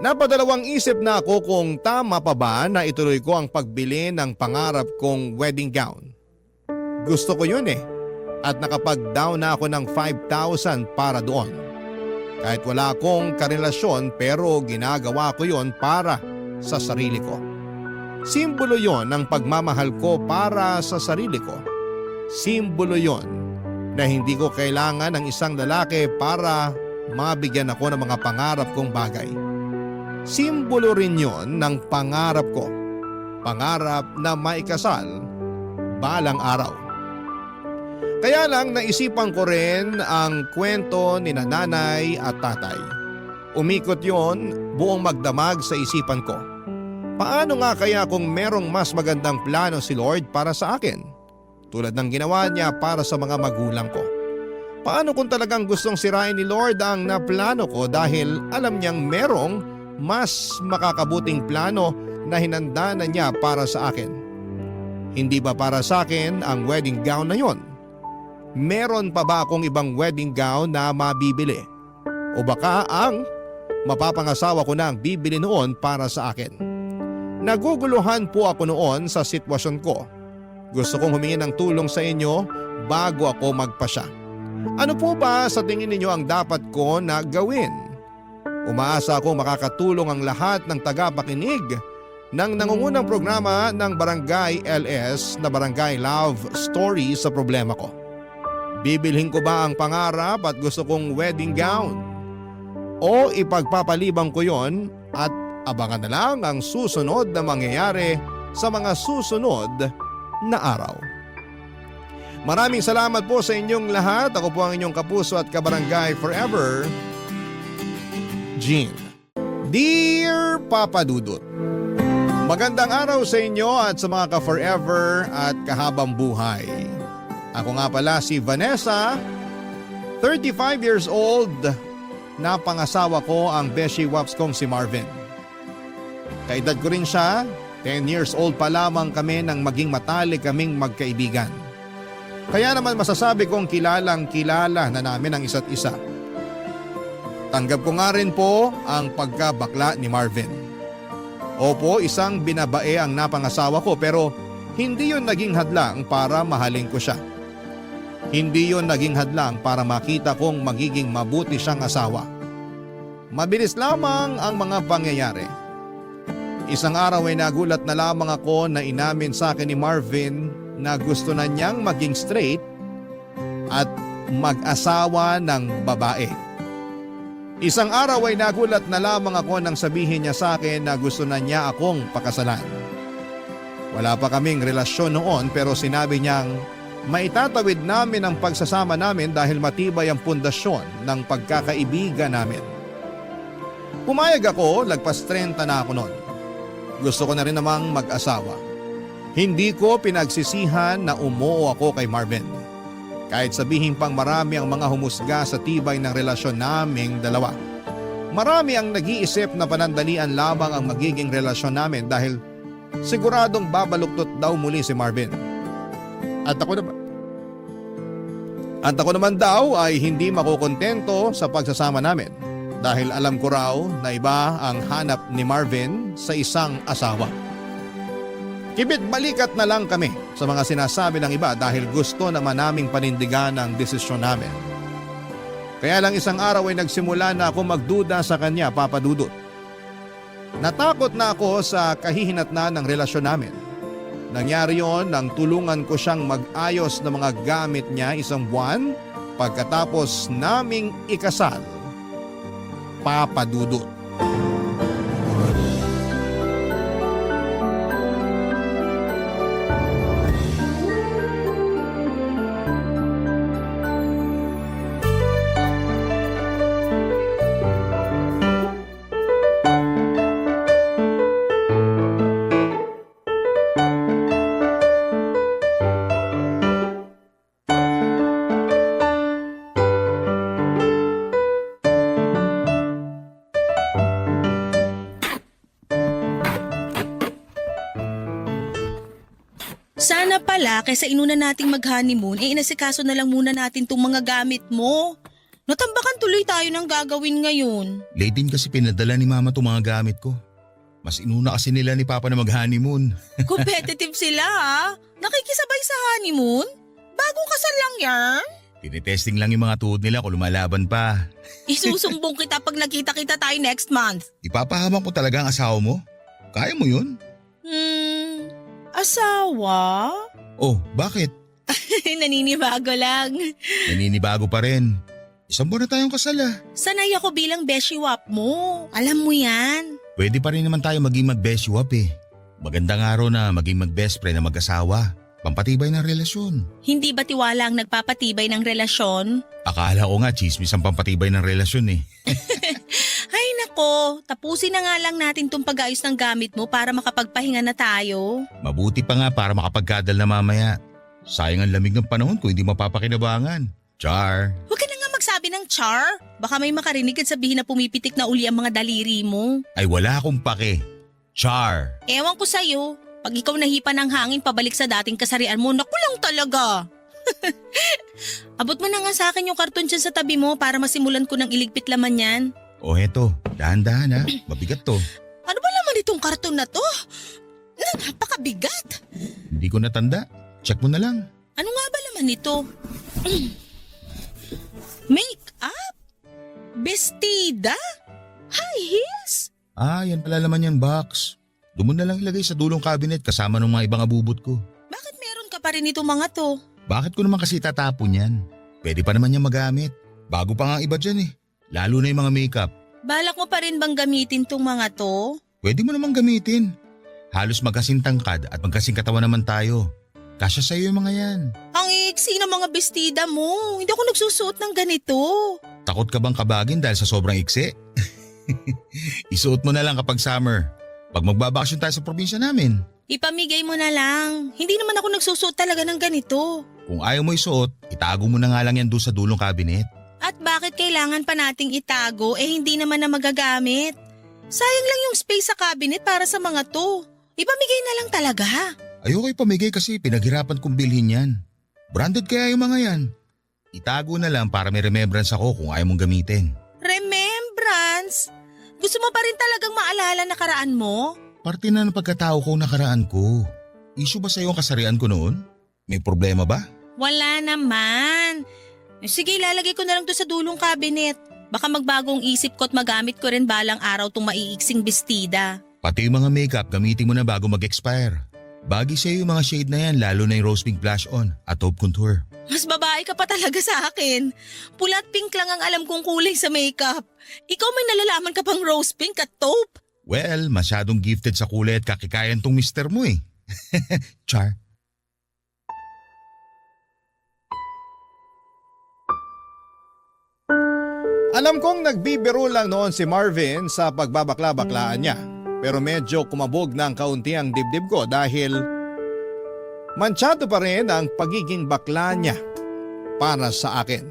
Napadalawang isip na ako kung tama pa ba na ituloy ko ang pagbili ng pangarap kong wedding gown. Gusto ko yun at nakapag-down na ako ng 5,000 para doon. Kahit wala akong karelasyon pero ginagawa ko yon para sa sarili ko. Simbolo yon ng pagmamahal ko para sa sarili ko. Simbolo yon na hindi ko kailangan ng isang lalaki para mabigyan ako ng mga pangarap kong bagay. simbolo rin yon ng pangarap ko. Pangarap na maikasal balang araw. Kaya lang naisipan ko rin ang kwento ni nanay at tatay. Umikot yon buong magdamag sa isipan ko. Paano nga kaya kung merong mas magandang plano si Lord para sa akin? Tulad ng ginawa niya para sa mga magulang ko. Paano kung talagang gustong sirain ni Lord ang naplano ko dahil alam niyang merong mas makakabuting plano na hinanda na niya para sa akin? Hindi ba para sa akin ang wedding gown na yon? Meron pa ba akong ibang wedding gown na mabibili? O baka ang mapapangasawa ko na ang bibili noon para sa akin? Naguguluhan po ako noon sa sitwasyon ko. Gusto kong humingi ng tulong sa inyo bago ako magpasya. Ano po ba sa tingin ninyo ang dapat ko na gawin? Umaasa akong makakatulong ang lahat ng tagapakinig ng nangungunang programa ng Barangay LS na Barangay Love Stories sa problema ko. Bibilhin ko ba ang pangarap at gusto kong wedding gown? O ipagpapalibang ko yon at abangan na lang ang susunod na mangyayari sa mga susunod na araw. Maraming salamat po sa inyong lahat. Ako po ang inyong kapuso at kabarangay forever, Gene. Dear Papa Dudut, magandang araw sa inyo at sa mga ka-forever at kahabang buhay. Ako nga pala si Vanessa, 35 years old, na pangasawa ko ang beshi waps kong si Marvin. Kaedad ko rin siya, 10 years old pa lamang kami nang maging matalik kaming magkaibigan. Kaya naman masasabi kong kilalang kilala na namin ang isa't isa. Tanggap ko nga rin po ang pagkabakla ni Marvin. Opo, isang binabae ang napangasawa ko pero hindi yon naging hadlang para mahalin ko siya. Hindi yon naging hadlang para makita kong magiging mabuti siyang asawa. Mabilis lamang ang mga pangyayari. Isang araw ay nagulat na lamang ako na inamin sa akin ni Marvin na gusto na niyang maging straight at mag-asawa ng babae. Isang araw ay nagulat na lamang ako nang sabihin niya sa akin na gusto na niya akong pakasalan. Wala pa kaming relasyon noon pero sinabi niyang maitatawid namin ang pagsasama namin dahil matibay ang pundasyon ng pagkakaibigan namin. Pumayag ako, lagpas 30 na ako noon. Gusto ko na rin namang mag-asawa. Hindi ko pinagsisihan na umuo ako kay Marvin. Kahit sabihin pang marami ang mga humusga sa tibay ng relasyon naming dalawa. Marami ang nag-iisip na panandalian lamang ang magiging relasyon namin dahil siguradong babaluktot daw muli si Marvin. At ako naman daw ay hindi makukontento sa pagsasama namin dahil alam ko raw na iba ang hanap ni Marvin sa isang asawa. Kibit balikat na lang kami sa mga sinasabi ng iba dahil gusto naman naming panindigan ang desisyon namin. Kaya lang isang araw ay nagsimula na ako magduda sa kanya, Papa Dudut. Natakot na ako sa kahihinatnan ng relasyon namin. Nangyari yon nang tulungan ko siyang mag-ayos ng mga gamit niya isang buwan pagkatapos naming ikasal, Papa Dudut. Sana pala, kaysa inuna nating mag-honeymoon, inasikaso na lang muna natin tong mga gamit mo. Natambakan tuloy tayo ng gagawin ngayon. Late din kasi pinadala ni Mama itong mga gamit ko. Mas inuna kasi nila ni Papa na mag-honeymoon. Competitive sila ha. Nakikisabay sa honeymoon? Bagong kasal lang yan? Tinetesting lang yung mga tuhod nila kung lumalaban pa. Isusumbong kita pag nakita-kita tayo next month. Ipapahamak ko talaga ang asawa mo. Kaya mo yun? Asawa? Oh, bakit? Naninibago lang. Naninibago pa rin. Isang buwan na tayong kasal ah. Sanay ako bilang beshi wap mo. Alam mo yan. Pwede pa rin naman tayo maging mag-beshiwap eh. Magandang araw na maging mag-best friend na mag-asawa. Pampatibay ng relasyon. Hindi ba tiwala ang nagpapatibay ng relasyon? Akala ko nga chismis ang pampatibay ng relasyon eh. Ay nako, tapusin na nga lang natin tong pag-ayos ng gamit mo para makapagpahinga na tayo. Mabuti pa nga para makapagkadal na mamaya. Sayang ang lamig ng panahon kung hindi mapapakinabangan. Char! Huwag ka na nga magsabi ng char. Baka may makarinig at sabihin na pumipitik na uli ang mga daliri mo. Ay wala akong pake. Char! Ewan ko sa'yo. Pag ikaw nahipa ng hangin pabalik sa dating kasarian mo, naku lang talaga. Abot mo na nga sa akin yung karton dyan sa tabi mo para masimulan ko ng iligpit laman yan. O heto, dahan-dahan ha. Mabigat to. Ano ba laman itong karton na to? Napakabigat. Hindi ko natanda. Check mo na lang. Ano nga ba laman ito? Make-up? Bestida? High heels? Ah, yan pala laman yan box. Doon mo na lang ilagay sa dulong cabinet kasama ng mga ibang abubot ko. Bakit meron ka pa rin itong mga to? Bakit ko naman kasi tatapon yan? Pwede pa naman yan magamit. Bago pa nga ang iba dyan eh. Lalo na yung mga makeup. Balak mo pa rin bang gamitin tong mga to? Pwede mo naman gamitin. Halos magkasing tangkad at magkasing katawan naman tayo. Kasya sa'yo yung mga yan. Ang iksi ng mga bestida mo. Hindi ako nagsusuot ng ganito. Takot ka bang kabagin dahil sa sobrang iksi? Isuot mo na lang kapag summer. Pag magbabakasyon tayo sa probinsya namin. Ipamigay mo na lang. Hindi naman ako nagsusuot talaga ng ganito. Kung ayaw mo isuot, itago mo na nga lang yan doon sa dulong cabinet. At bakit kailangan pa nating itago hindi naman na magagamit? Sayang lang yung space sa cabinet para sa mga to. Ipamigay na lang talaga. Ayoko ipamigay kasi pinaghirapan kong bilhin yan. Branded kaya yung mga yan. Itago na lang para may remembrance ako kung ayaw mong gamitin. Remembrance? Gusto mo pa rin talagang maalala nakaraan mo? Parte na ng pagkatao ko nakaraan ko. Issue ba sa'yo ang kasarian ko noon? May problema ba? Wala naman. Sige, lalagay ko na lang to sa dulong cabinet. Baka magbagong isip ko at magamit ko rin balang araw tong maiiksing bestida. Pati yung mga makeup gamitin mo na bago mag-expire. Bagay sa'yo yung mga shade na yan lalo na yung Rose Pink Blush On at Taupe Contour. Mas babae ka pa talaga sa akin. Pula at pink lang ang alam kong kulay sa makeup. Ikaw may nalalaman ka pang rose pink at taupe. Well, masyadong gifted sa kulay at kakikayan tong mister mo eh. Char. Alam kong nagbibiro lang noon si Marvin sa pagbabakla-baklaan niya. Pero medyo kumabog ng kaunti ang dibdib ko dahil mansyado pa rin ang pagiging bakla niya para sa akin.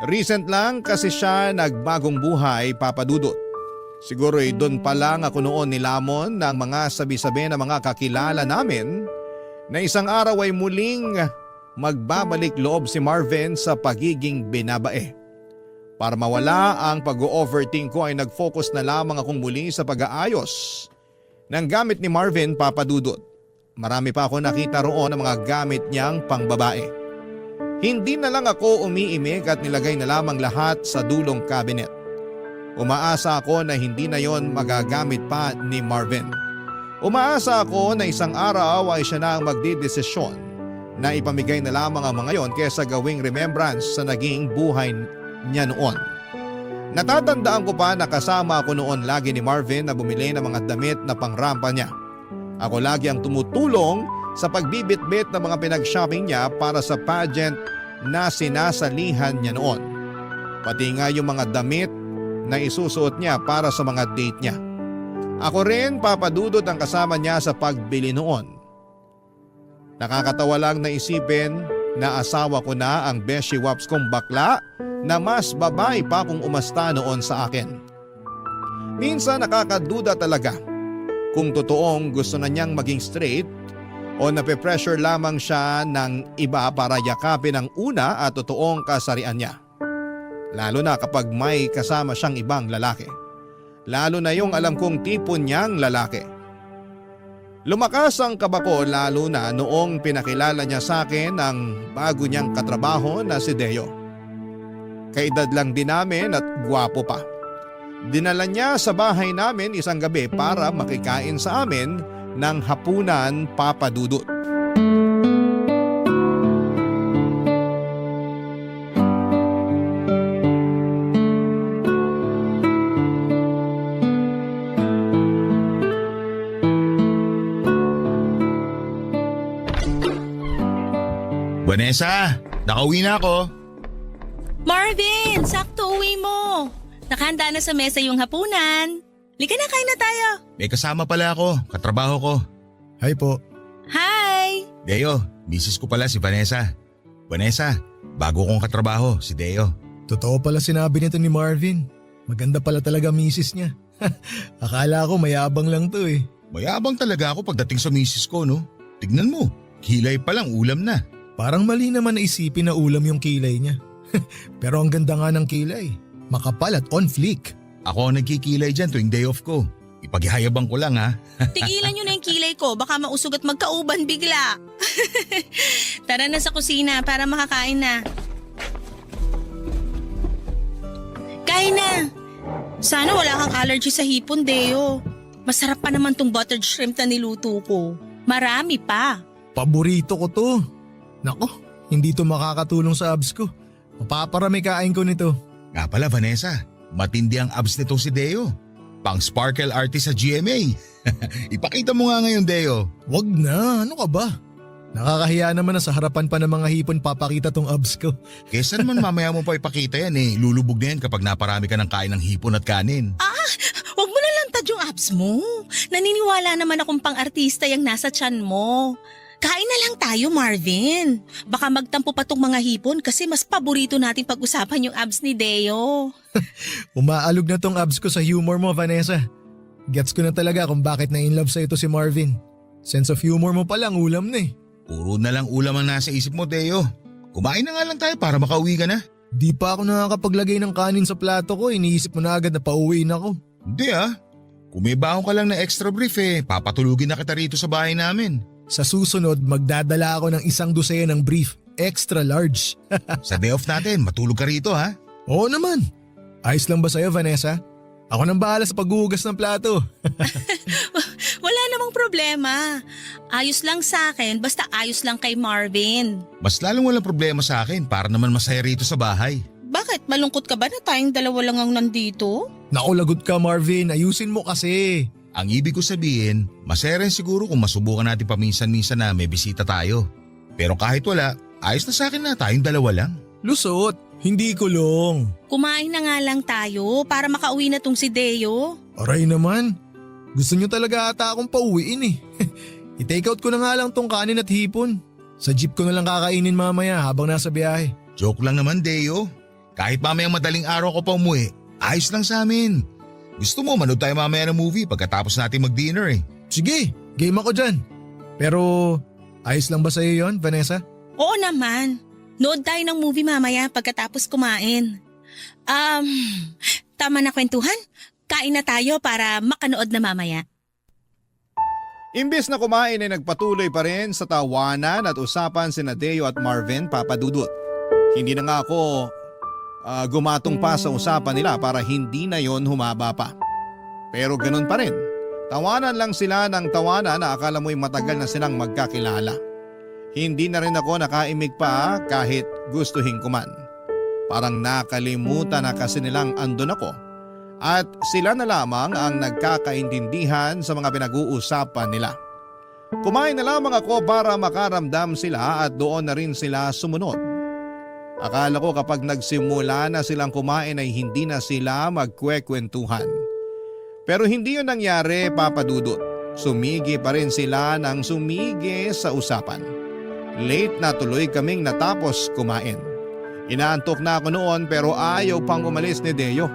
Recent lang kasi siya nagbagong buhay, Papa Dudut. Siguro'y doon pa lang ako noon nilamon ng mga sabi-sabi ng mga kakilala namin na isang araw ay muling magbabalik loob si Marvin sa pagiging binabae. Para mawala ang pag-overthink ko ay nag-focus na lamang akong muli sa pag-aayos ng gamit ni Marvin, Papa Dudut. Marami pa ako nakita roon ng mga gamit niyang pangbabae. Hindi na lang ako umiimik at nilagay na lamang lahat sa dulong cabinet. Umaasa ako na hindi na yon magagamit pa ni Marvin. Umaasa ako na isang araw ay siya na ang magdidesisyon na ipamigay na lamang ang mga yon kaysa gawing remembrance sa naging buhay niya noon. Natatandaan ko pa na kasama ako noon lagi ni Marvin na bumili ng mga damit na pangrampa niya. Ako lagi ang tumutulong sa pagbibitbit ng mga pinag-shopping niya para sa pageant na sinasalihan niya noon. Pati nga yung mga damit na isusuot niya para sa mga date niya. Ako rin, Papa Dudut, ang kasama niya sa pagbili noon. Nakakatawa lang na isipin na asawa ko na ang beshi waps kong bakla na mas babae pa kung umasta noon sa akin. Minsan nakakaduda talaga kung totoong gusto na niyang maging straight o nape-pressure lamang siya ng iba para yakapin ang una at totoong kasarian niya. Lalo na kapag may kasama siyang ibang lalaki. Lalo na yung alam kong tipo niyang lalaki. Lumakas ang kaba ko lalo na noong pinakilala niya sa akin ang bago niyang katrabaho na si Deo. Kaedad lang din namin at gwapo pa. Dinala niya sa bahay namin isang gabi para makikain sa amin ng hapunan, Papa Dudut. Vanessa, nakauwi na ako. Marvin, sakto uwi mo. Nakahanda na sa mesa yung hapunan. Lika na, kain na tayo. May kasama pala ako, katrabaho ko. Hi po. Hi! Deo, misis ko pala si Vanessa. Vanessa, bago kong katrabaho, si Deo. Totoo pala sinabi nito ni Marvin. Maganda pala talaga misis niya. Akala ko mayabang lang to eh. Mayabang talaga ako pagdating sa misis ko, no? Tignan mo, kilay pa lang ulam na. Parang mali naman na isipin na ulam yung kilay niya. Pero ang ganda nga ng kilay. Makapal at on fleek. Ako ang nagkikilay dyan tuwing day off ko. Ipaghihayabang ko lang ha. Tigilan nyo na yung kilay ko, baka mausog at magkauban bigla. Tara na sa kusina para makakain na. Kain na! Sana wala kang allergy sa hipon, Deo. Masarap pa naman tong buttered shrimp na niluto ko. Marami pa. Paborito ko to. Nako, hindi to makakatulong sa abs ko. Mapaparami kain ko nito. Nga pala Vanessa, matindi ang abs nito si Deo. Pang sparkle artist sa GMA. Ipakita mo nga ngayon, Deo. Wag na, ano ka ba? Nakakahiya naman na sa harapan pa ng mga hipon papakita tong abs ko. Kesa naman mamaya mo pa ipakita yan eh. Lulubog na yan kapag naparami ka ng kain ng hipon at kanin. Huwag mo na lantad yung abs mo. Naniniwala naman akong pang-artista yung nasa tiyan mo. Kain na lang tayo, Marvin. Baka magtampo pa tong mga hipon kasi mas paborito natin pag-usapan yung abs ni Deo. Umaalog na tong abs ko sa humor mo, Vanessa. Gets ko na talaga kung bakit na-inlove sa ito si Marvin. Sense of humor mo palang ulam na eh. Puro na lang ulam ang nasa isip mo, Deo. Kumain na nga lang tayo para makauwi ka na. Di pa ako nakakapaglagay ng kanin sa plato ko, iniisip mo na agad na pauwiin ako. Hindi ah. Kung may baon ka lang na extra brief papatulugin na kita rito sa bahay namin. Sa susunod, magdadala ako ng 1 dosena ng brief, extra large. Sa day off natin, matulog ka rito ha. Oo naman. Ayos lang ba sa'yo, Vanessa? Ako nang bahala sa paghuhugas ng plato. Wala namang problema. Ayos lang sa akin, basta ayos lang kay Marvin. Mas lalong walang problema sa akin para naman masaya rito sa bahay. Bakit? Malungkot ka ba na tayong dalawa lang ang nandito? Naku, lagot ka Marvin, ayusin mo kasi. Ang ibig ko sabihin, masaya rin siguro kung masubukan natin paminsan-minsan na may bisita tayo. Pero kahit wala, ayos na sa akin na tayong dalawa lang. Lusot, hindi kulong. Kumain na nga lang tayo para makauwi na tong si Deo. Aray naman, gusto nyo talaga ata akong pauwiin eh. I-take out ko na nga lang tong kanin at hipon. Sa jeep ko na lang kakainin mamaya habang nasa biyahe. Joke lang naman, Deo. Kahit mamayang madaling araw ko pa umuwi, ayos lang sa amin. Gusto mo manood tayo mamaya ng movie pagkatapos natin mag-dinner eh. Sige, game ako dyan. Pero ayos lang ba sa'yo yon, Vanessa? Oo naman. Nood tayo ng movie mamaya pagkatapos kumain. Tama na kwentuhan. Kain na tayo para makanood na mamaya. Imbes na kumain ay nagpatuloy pa rin sa tawanan at usapan sina Deo at Marvin Papadudut. Hindi na nga ako gumatong pa sa usapan nila para hindi na yon humaba pa. Pero ganun pa rin. Tawanan lang sila ng tawanan na akala mo'y matagal na silang magkakilala. Hindi na rin ako nakaimig pa kahit gustuhin ko man. Parang nakalimutan na kasi nilang andun ako. At sila na lamang ang nagkakaintindihan sa mga pinag-uusapan nila. Kumain na lamang ako para makaramdam sila at doon na rin sila sumunod. Akala ko kapag nagsimula na silang kumain ay hindi na sila magkwekwentuhan. Pero hindi yun nangyari, Papadudut. Sumigi pa rin sila ng sumigi sa usapan. Late na tuloy kaming natapos kumain. Inaantok na ako noon pero ayaw pang umalis ni Deo.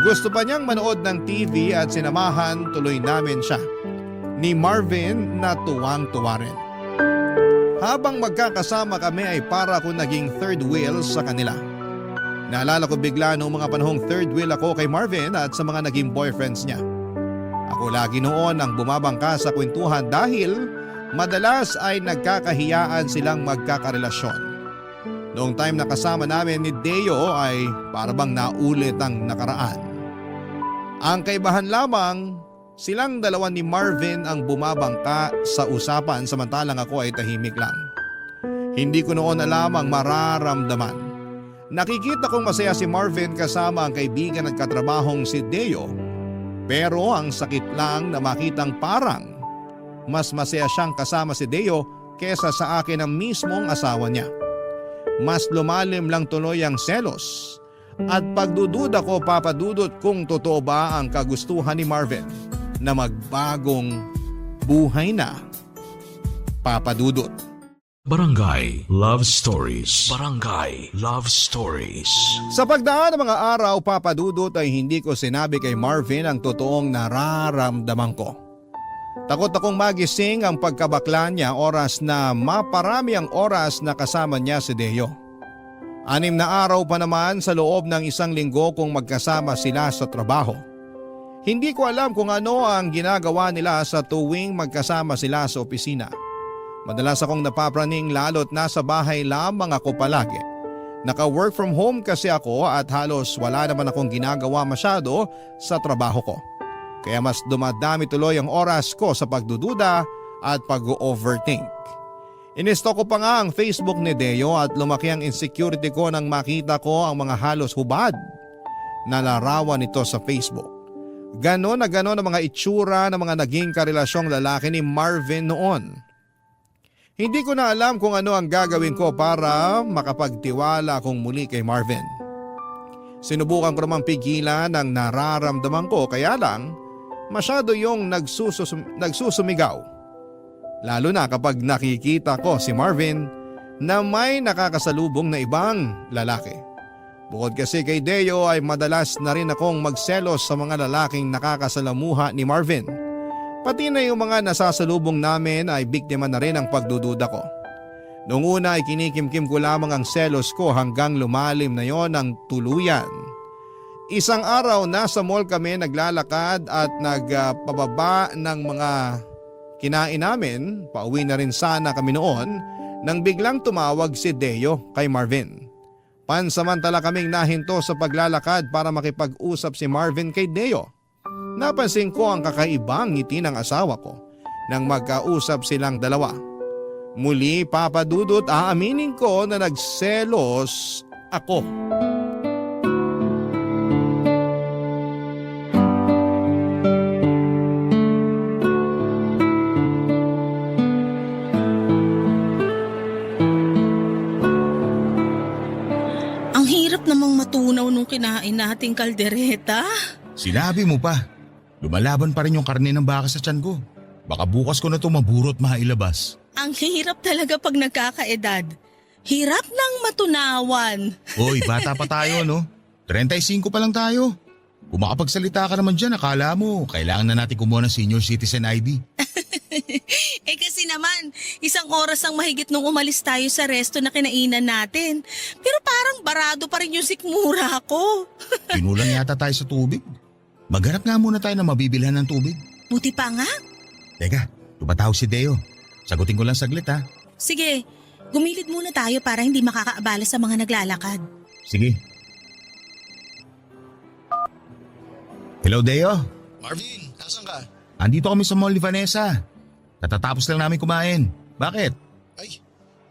Gusto pa niyang manood ng TV at sinamahan tuloy namin siya. Ni Marvin na tuwang-tuwa rin. Habang magkakasama kami ay para ako naging third wheel sa kanila. Naalala ko bigla noong mga panahong third wheel ako kay Marvin at sa mga naging boyfriends niya. Ako lagi noon ang bumabangka sa kwentuhan dahil madalas ay nagkakahiyaan silang magkakarelasyon. Noong time na kasama namin ni Deo ay parabang naulit ang nakaraan. Ang kaibahan lamang, silang dalawa ni Marvin ang bumabangka sa usapan samantalang ako ay tahimik lang. Hindi ko noon alam ang mararamdaman. Nakikita kong masaya si Marvin kasama ang kaibigan at katrabahong si Deo. Pero ang sakit lang na makitang parang mas masaya siyang kasama si Deo kesa sa akin ang mismong asawa niya. mas lumalim lang tuloy ang selos at pagdududa ko, Papa Dudut, kung totoo ba ang kagustuhan ni Marvin na magbagong buhay na. Papa Dudut. Barangay Love Stories. Barangay Love Stories. Sa pagdaan ng mga araw, Papa Dudut, ay hindi ko sinabi kay Marvin ang totoong nararamdaman ko. Takot akong magising ang pagkabakla niya oras na maparami ang oras na kasama niya si Deo. 6 na araw pa naman sa loob ng 1 linggo kung magkasama sila sa trabaho. Hindi ko alam kung ano ang ginagawa nila sa tuwing magkasama sila sa opisina. Madalas akong napapraning lalo't nasa bahay lamang ako palagi. Naka-work from home kasi ako at halos wala naman akong ginagawa masyado sa trabaho ko. Kaya mas dumadami tuloy ang oras ko sa pagdududa at pag-overthink. Inisto ko pa nga ang Facebook ni Deo at lumaki ang insecurity ko nang makita ko ang mga halos hubad na larawan nito sa Facebook. Ganon na ganon ang mga itsura ng mga naging karelasyong lalaki ni Marvin noon. Hindi ko na alam kung ano ang gagawin ko para makapagtiwala kong muli kay Marvin. Sinubukan ko namang pigilan ang nararamdaman ko, kaya lang masyado yung nagsusumigaw. Lalo na kapag nakikita ko si Marvin na may nakakasalubong na ibang lalaki. Bukod kasi kay Deo ay madalas na rin akong magselos sa mga lalaking nakakasalamuha ni Marvin. Pati na yung mga nasasalubong namin ay biktima na rin ang pagdududa ko. Noong una ay kinikimkim ko lamang ang selos ko hanggang lumalim na yon ng tuluyan. Isang araw nasa mall kami naglalakad at nagpababa ng mga kinain namin, pauwi na rin sana kami noon nang biglang tumawag si Deo kay Marvin. Pansamantala kaming nahinto sa paglalakad para makipag-usap si Marvin kay Deo. Napansin ko ang kakaibang ngiti ng asawa ko nang magkausap silang dalawa. Muli, Papa Dudut, aaminin ko na nagselos ako. Ang hirap namang matunaw nung kinain nating kaldereta. Sinabi mo pa. Lumalaban pa rin yung karne ng baka sa tiyan ko. Baka bukas ko na ito maburot mailabas. Ang hirap talaga pag nagkakaedad. Hirap nang matunawan. Hoy, bata pa tayo, no? 35 pa lang tayo. Kung makapagsalita ka naman dyan, akala mo kailangan na natin kumuha ng senior citizen ID. Kasi naman, 1 oras ang mahigit nung umalis tayo sa resto na kinainan natin. Pero parang barado pa rin yung sikmura ko. Kinulang yata tayo sa tubig. Maghanap nga muna tayo na mabibilhan ng tubig. Buti pa nga. Teka, tumatawag si Deo. Sagutin ko lang saglit ha. Sige, gumilid muna tayo para hindi makakaabala sa mga naglalakad. Sige. Hello Deo. Marvin, nasan ka? Andito kami sa mall ni Vanessa. Katatapos lang namin kumain. Bakit? Ay,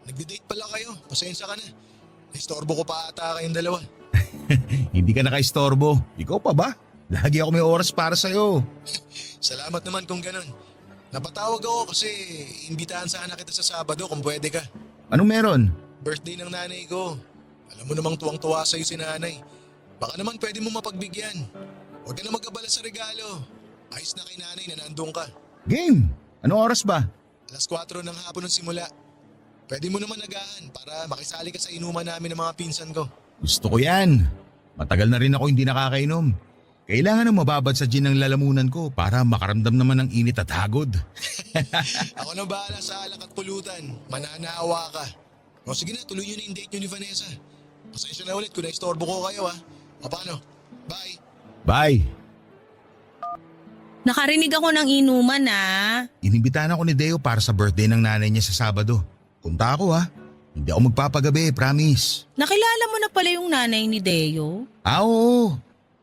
nagde-date pala kayo. Pasensya ka na. Naistorbo ko pa ata kayong dalawa. Hindi ka nakaistorbo. Ikaw pa ba? Lagi ako may oras para sa'yo. Salamat naman kung ganun. Napatawag ako kasi imbitahan sana kita sa Sabado kung pwede ka. Anong meron? Birthday ng nanay ko. Alam mo namang tuwang-tuwa sa'yo si nanay. Baka naman pwede mo mapagbigyan. Huwag ka na mag-abala sa regalo. Ayos na kay nanay na nandun ka. Game! Anong oras ba? 4:00 ng hapon ng simula. Pwede mo naman nagaan para makisali ka sa inuman namin ng mga pinsan ko. Gusto ko yan. Matagal na rin ako hindi nakakainom. Kailangan ng mababad sa gin ng lalamunan ko para makaramdam naman ng init at hagod. Ako na bahala sa alak at pulutan. Mananawa ka. O sige na, tuloy nyo na yung date nyo ni Vanessa. Pasensya na ulit kung na-istorbo ko kayo ha. O paano? Bye! Bye! Nakarinig ako ng inuman Inimbitahan ako ni Deo para sa birthday ng nanay niya sa Sabado. Punta ako ha. Hindi ako magpapagabi, promise. Nakilala mo na pala yung nanay ni Deo? Oo.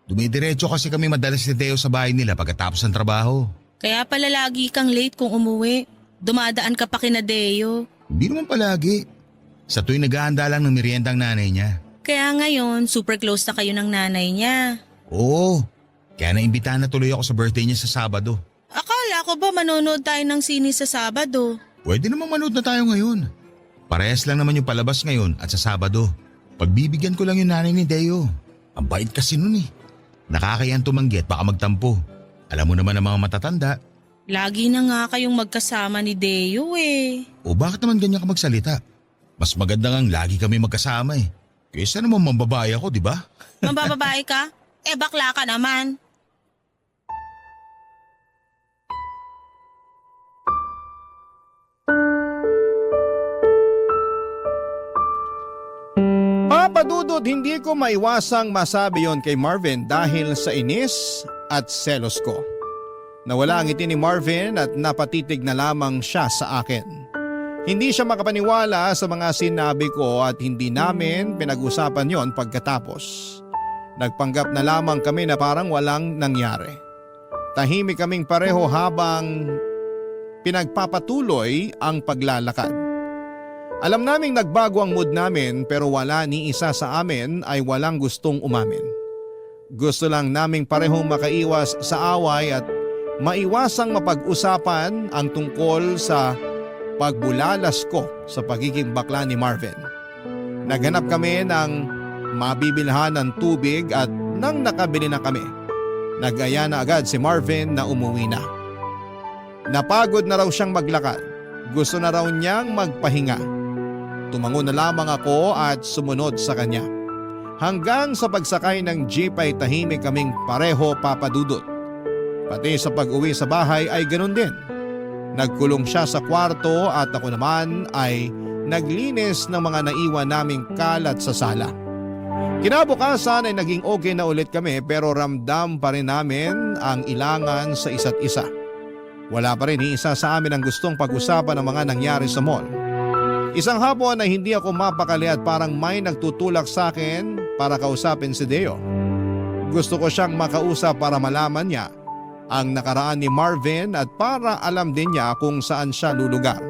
Dumidiretso kasi kami madalas ni Deo sa bahay nila pagkatapos ng trabaho. Kaya pala lagi kang late kung umuwi. Dumadaan ka pa kina Deo. Hindi naman palagi. Sa tuwing naghahanda lang ng merienda ang nanay niya. Kaya ngayon, super close na kayo ng nanay niya. Oo. Kaya naimbitahan na tuloy ako sa birthday niya sa Sabado. Akala ko ba manonood tayo ng sine sa Sabado? Pwede namang manood na tayo ngayon. Parehas lang naman yung palabas ngayon at sa Sabado. Pagbibigyan ko lang yung nanay ni Deo. Ang bait kasi nun eh. Nakakayang tumanggi at baka magtampo. Alam mo naman ang mga matatanda. Lagi na nga kayong magkasama ni Deo eh. O bakit naman ganyan ka magsalita? Mas maganda ngang lagi kami magkasama eh. Kaysa naman mambabae ako, di ba? Mambababae ka? Bakla ka naman. Papadudod, hindi ko maiwasang masabi yon kay Marvin dahil sa inis at selos ko. Nawala ang ngiti ni Marvin at napatitig na lamang siya sa akin. Hindi siya makapaniwala sa mga sinabi ko at hindi namin pinag-usapan yon pagkatapos. Nagpanggap na lamang kami na parang walang nangyari. Tahimik kaming pareho habang pinagpapatuloy ang paglalakad. Alam naming nagbago ang mood namin pero wala ni isa sa amin ay walang gustong umamin. Gusto lang naming parehong makaiwas sa away at maiwasang mapag-usapan ang tungkol sa pagbulalas ko sa pagiging bakla ni Marvin. Naghanap kami ng mabibilhan ng tubig at nang nakabili na kami, nag-aya na agad si Marvin na umuwi na. Napagod na raw siyang maglakad. Gusto na raw niyang magpahinga. Tumango na lamang ako at sumunod sa kanya. Hanggang sa pagsakay ng jeep ay tahimik kaming pareho, papadudot. Pati sa pag-uwi sa bahay ay ganun din. Nagkulong siya sa kwarto at ako naman ay naglinis ng mga naiwan naming kalat sa sala. Kinabukasan ay naging okay na ulit kami pero ramdam pa rin namin ang ilangan sa isa't isa. Wala pa rin isa sa amin ang gustong pag-usapan ng mga nangyari sa mall. Isang hapon ay hindi ako mapakali at parang may nagtutulak sa akin para kausapin si Deo. Gusto ko siyang makausap para malaman niya ang nakaraan ni Marvin at para alam din niya kung saan siya lulugar.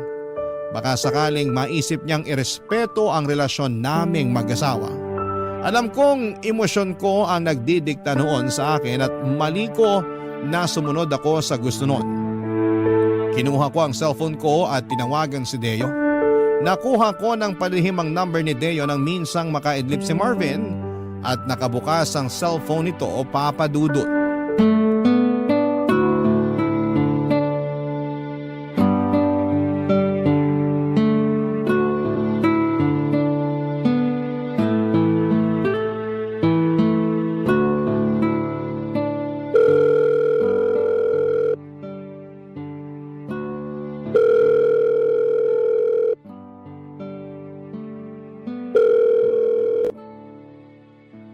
Baka sakaling maisip niyang irespeto ang relasyon naming mag-asawa. Alam kong emosyon ko ang nagdidikta noon sa akin at mali ko na sumunod ako sa gusto noon. Kinuha ko ang cellphone ko at tinawagan si Deo. Nakuha ko ng palihim ang number ni Deo nang minsang makaidlip si Marvin at nakabukas ang cellphone nito o papadudot.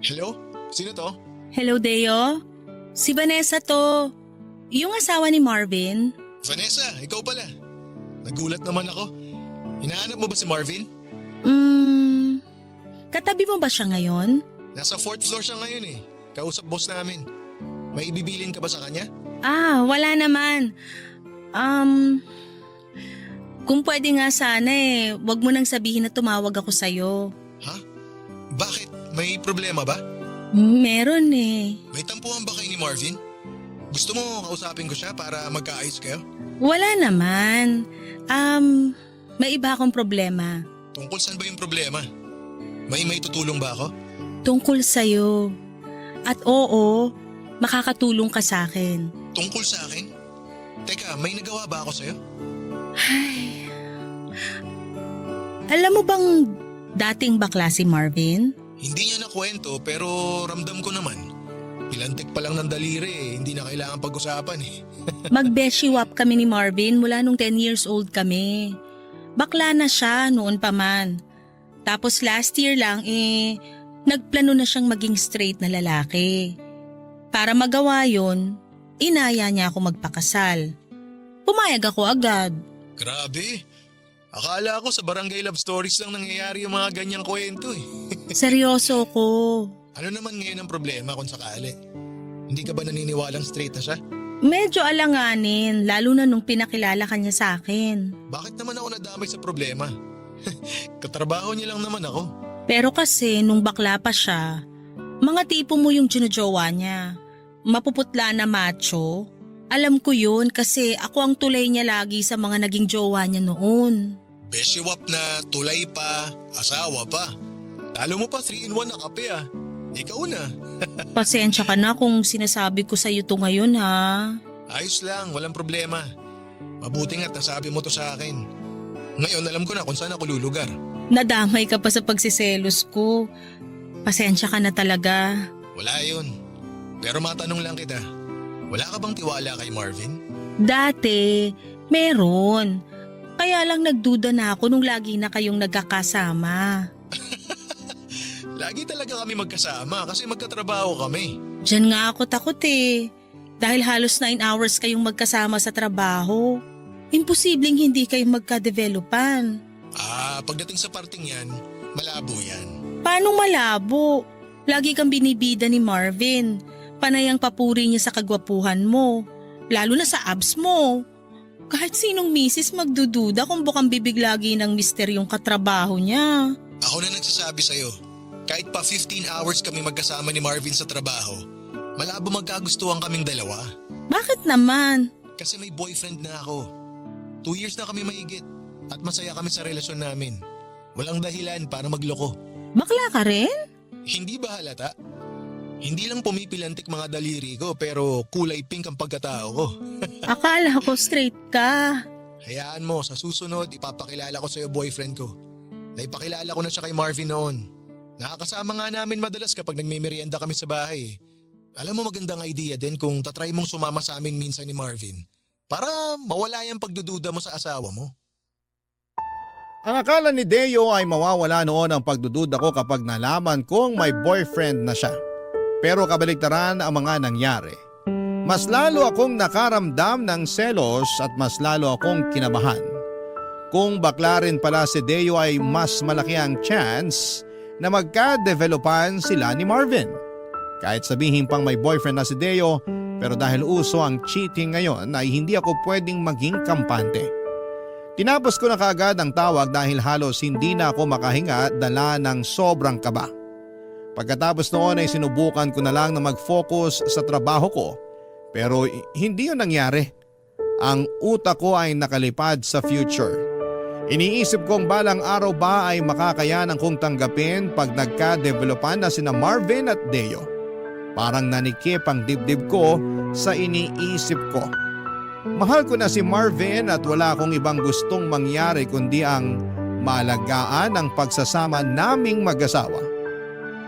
Hello? Sino to? Hello, Deo. Si Vanessa to. Yung asawa ni Marvin. Vanessa, ikaw pala. Nagulat naman ako. Hinahanap mo ba si Marvin? Katabi mo ba siya ngayon? Nasa 4th floor siya ngayon eh. Kausap boss namin. May ibibilin ka ba sa kanya? Wala naman. Kung pwede nga sana wag mo nang sabihin na tumawag ako sa'yo. Ha? Bakit? May problema ba? Meron May tampuhan ba kayo ni Marvin? Gusto mo kausapin ko siya para magkaayos kayo? Wala naman. May iba akong problema. Tungkol saan ba yung problema? May tutulong ba ako? Tungkol sa'yo. At oo, makakatulong ka sa akin. Tungkol sa akin? Teka, may nagawa ba ako sa'yo? Alam mo bang dating bakla si Marvin? Hindi niya nakwento pero ramdam ko naman. Pilantik pa lang ng daliri hindi na kailangan pag-usapan eh. Mag-beshiwap kami ni Marvin mula nung 10 years old kami. Bakla na siya noon pa man. Tapos last year lang nagplano na siyang maging straight na lalaki. Para magawa yon, inaya niya ako magpakasal. Pumayag ako agad. Grabe. Akala ko sa barangay love stories lang nangyayari yung mga ganyang kwento eh. Seryoso ko. Ano naman ngayon ang problema kung sakali? Hindi ka ba naniniwalang straight na siya? Medyo alanganin, lalo na nung pinakilala ka niya sa akin. Bakit naman ako nadamay sa problema? Katrabaho niya lang naman ako. Pero kasi nung bakla pa siya, mga tipo mo yung ginujowa niya. Mapuputla na macho. Alam ko yun kasi ako ang tulay niya lagi sa mga naging jowa niya noon. Beshiwap na, tulay pa, asawa pa. Talo mo pa 3-in-1 na kape ah. Ikaw na. Pasensya ka na kung sinasabi ko sa'yo to ngayon ha. Ayos lang, walang problema. Mabuti nga't nasabi mo to sa akin. Ngayon alam ko na kung saan ako lulugar. Nadamay ka pa sa pagsiselos ko. Pasensya ka na talaga. Wala yun. Pero matanong lang kita, wala ka bang tiwala kay Marvin? Dati, meron. Kaya lang nagduda na ako nung lagi na kayong nagkakasama. Lagi talaga kami magkasama kasi magkatrabaho kami. Diyan nga ako takot eh. Dahil halos 9 hours kayong magkasama sa trabaho. Imposibleng hindi kayo magka-developan. Pagdating sa parting yan, malabo yan. Paano malabo? Lagi kang binibida ni Marvin. Panay ang papuri niya sa kagwapuhan mo. Lalo na sa abs mo. Kahit sinong misis magdududa kung bukang bibig lagi ng misteryong katrabaho niya. Ako na nagsasabi sa'yo, kahit pa 15 hours kami magkasama ni Marvin sa trabaho, malabo magkagustuhan kaming dalawa. Bakit naman? Kasi may boyfriend na ako. 2 years na kami mahigit at masaya kami sa relasyon namin. Walang dahilan para magloko. Bakla ka rin? Hindi ba halata? Hindi lang pumipilantik mga daliri ko pero kulay pink ang pagkatao ko. Akala ko straight ka. Hayaan mo, sa susunod ipapakilala ko sa'yo boyfriend ko. Naipakilala ko na siya kay Marvin noon. Nakakasama nga namin madalas kapag nagmimerienda kami sa bahay. Alam mo magandang idea din kung tatry mong sumama sa amin minsan ni Marvin para mawala yung pagdududa mo sa asawa mo. Ang akala ni Deo ay mawawala noon ang pagdududa ko kapag nalaman kong may boyfriend na siya. Pero kabaligtaran ang mga nangyari. Mas lalo akong nakaramdam ng selos at mas lalo akong kinabahan. Kung bakla rin pala si Deo ay mas malaki ang chance na magka-developan sila ni Marvin. Kahit sabihin pang may boyfriend na si Deo, pero dahil uso ang cheating ngayon ay hindi ako pwedeng maging kampante. Tinapos ko na kaagad ang tawag dahil halos hindi na ako makahinga dala ng sobrang kaba. Pagkatapos noon ay sinubukan ko na lang na mag-focus sa trabaho ko pero hindi yun nangyari. Ang utak ko ay nakalipad sa future. Iniisip kong balang araw ba ay makakayanan kong tanggapin pag nagka-developan na sina Marvin at Deo. Parang nanikip ang dibdib ko sa iniisip ko. Mahal ko na si Marvin at wala akong ibang gustong mangyari kundi ang maalagaan ang pagsasama naming mag-asawa.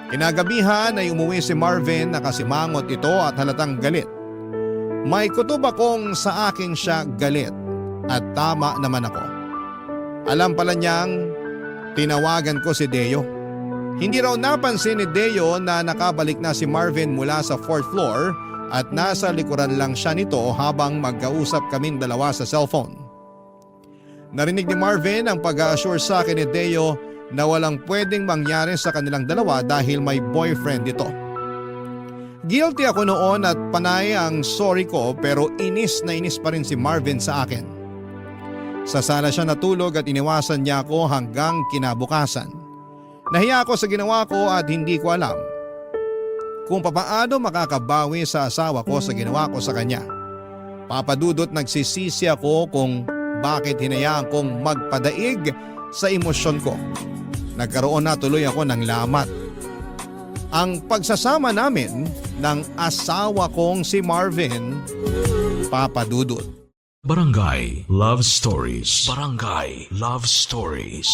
Kinagabihan ay umuwi si Marvin, nakasimangot ito at halatang galit. May kutob akong sa akin siya galit at tama naman ako. Alam pala niyang tinawagan ko si Deo. Hindi raw napansin ni Deo na nakabalik na si Marvin mula sa 4th floor at nasa likuran lang siya nito habang magkausap kaming dalawa sa cellphone. Narinig ni Marvin ang pag-a-assure sa akin ni Deo na walang pwedeng mangyari sa kanilang dalawa dahil may boyfriend ito. Guilty ako noon at panay ang sorry ko pero inis na inis pa rin si Marvin sa akin. Sa sala siya natulog at iniwasan niya ako hanggang kinabukasan. Nahiya ako sa ginawa ko at hindi ko alam kung papaano makakabawi sa asawa ko sa ginawa ko sa kanya. Papadudot nagsisisi ako kung bakit hinayaan kong magpadaig sa emosyon ko. Nagkaroon na tuloy ako ng lamat. Ang pagsasama namin ng asawa kong si Marvin, papadudot. Barangay Love Stories. Barangay Love Stories.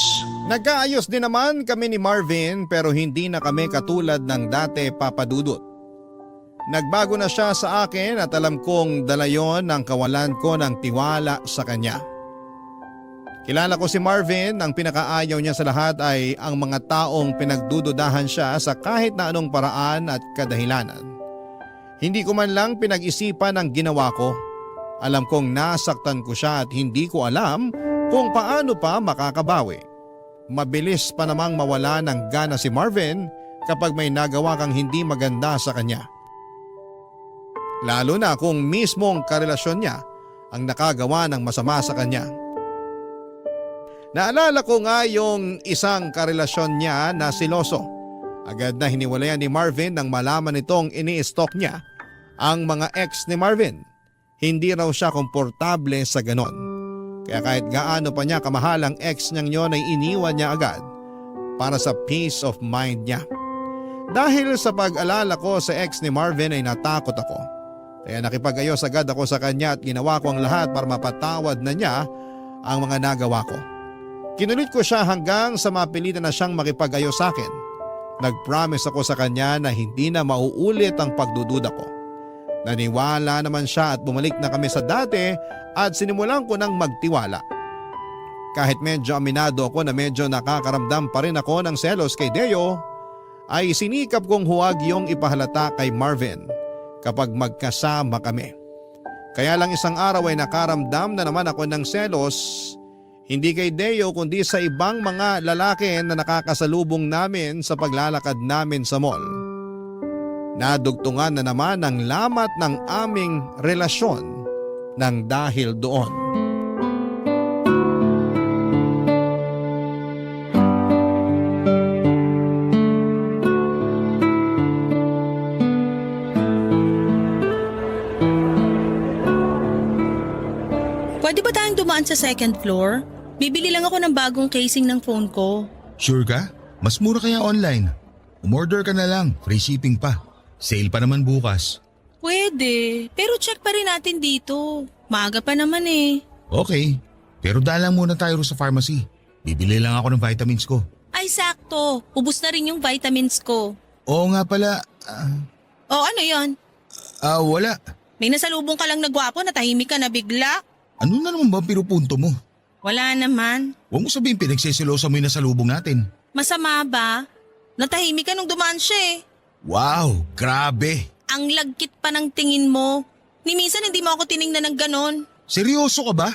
Nagkaayos din naman kami ni Marvin pero hindi na kami katulad ng dati, papadudot. Nagbago na siya sa akin at alam kong dala yon ng kawalan ko ng tiwala sa kanya. Kilala ko si Marvin, ang pinakaayaw niya sa lahat ay ang mga taong pinagdududahan siya sa kahit na anong paraan at kadahilanan. Hindi ko man lang pinag-isipan ang ginawa ko. Alam kong nasaktan ko siya at hindi ko alam kung paano pa makakabawi. Mabilis pa namang mawala ng gana si Marvin kapag may nagawa kang hindi maganda sa kanya. Lalo na kung mismong karelasyon niya ang nakagawa ng masama sa kanya. Naalala ko nga yung isang karelasyon niya na siloso. Agad na hiniwalayan ni Marvin nang malaman nitong ini-stalk niya ang mga ex ni Marvin. Hindi raw siya komportable sa ganon. Kaya kahit gaano pa niya kamahal ang ex niyang yon ay iniwan niya agad para sa peace of mind niya. Dahil sa pag-alala ko sa ex ni Marvin ay natakot ako. Kaya nakipag-ayos agad ako sa kanya at ginawa ko ang lahat para mapatawad na niya ang mga nagawa ko. Kinulit ko siya hanggang sa mapilitan na siyang makipag-ayos sa akin. Nag-promise ako sa kanya na hindi na mauulit ang pagdududa ko. Naniwala naman siya at bumalik na kami sa dati at sinimulan ko ng magtiwala. Kahit medyo aminado ako na medyo nakakaramdam pa rin ako ng selos kay Deo, ay sinikap kong huwag yung ipahalata kay Marvin kapag magkasama kami. Kaya lang isang araw ay nakaramdam na naman ako ng selos, hindi kay Deo kundi sa ibang mga lalaki na nakakasalubong namin sa paglalakad namin sa mall. Nadugtungan na naman ang lamat ng aming relasyon nang dahil doon. Pwede ba tayong dumaan sa second floor? Bibili lang ako ng bagong casing ng phone ko. Sure ka? Mas mura kaya online. Umorder ka na lang, free shipping pa. Sale pa naman bukas. Pwede, pero check pa rin natin dito. Maaga pa naman eh. Okay, pero dalang muna tayo sa pharmacy. Bibili lang ako ng vitamins ko. Ay sakto, ubus na rin yung vitamins ko. Oo nga pala, O ano yon? wala. May nasalubong ka lang na gwapo na tahimik ka na bigla? Ano na naman ba ang pinupunto mo? Wala naman. Huwag mo sabihin pinagsisilosa mo yung nasalubong natin. Masama ba? Natahimik ka nung dumaan siya eh. Wow, grabe. Ang lagkit pa ng tingin mo. Ni minsan hindi mo ako tiningnan ng ganon. Seryoso ka ba?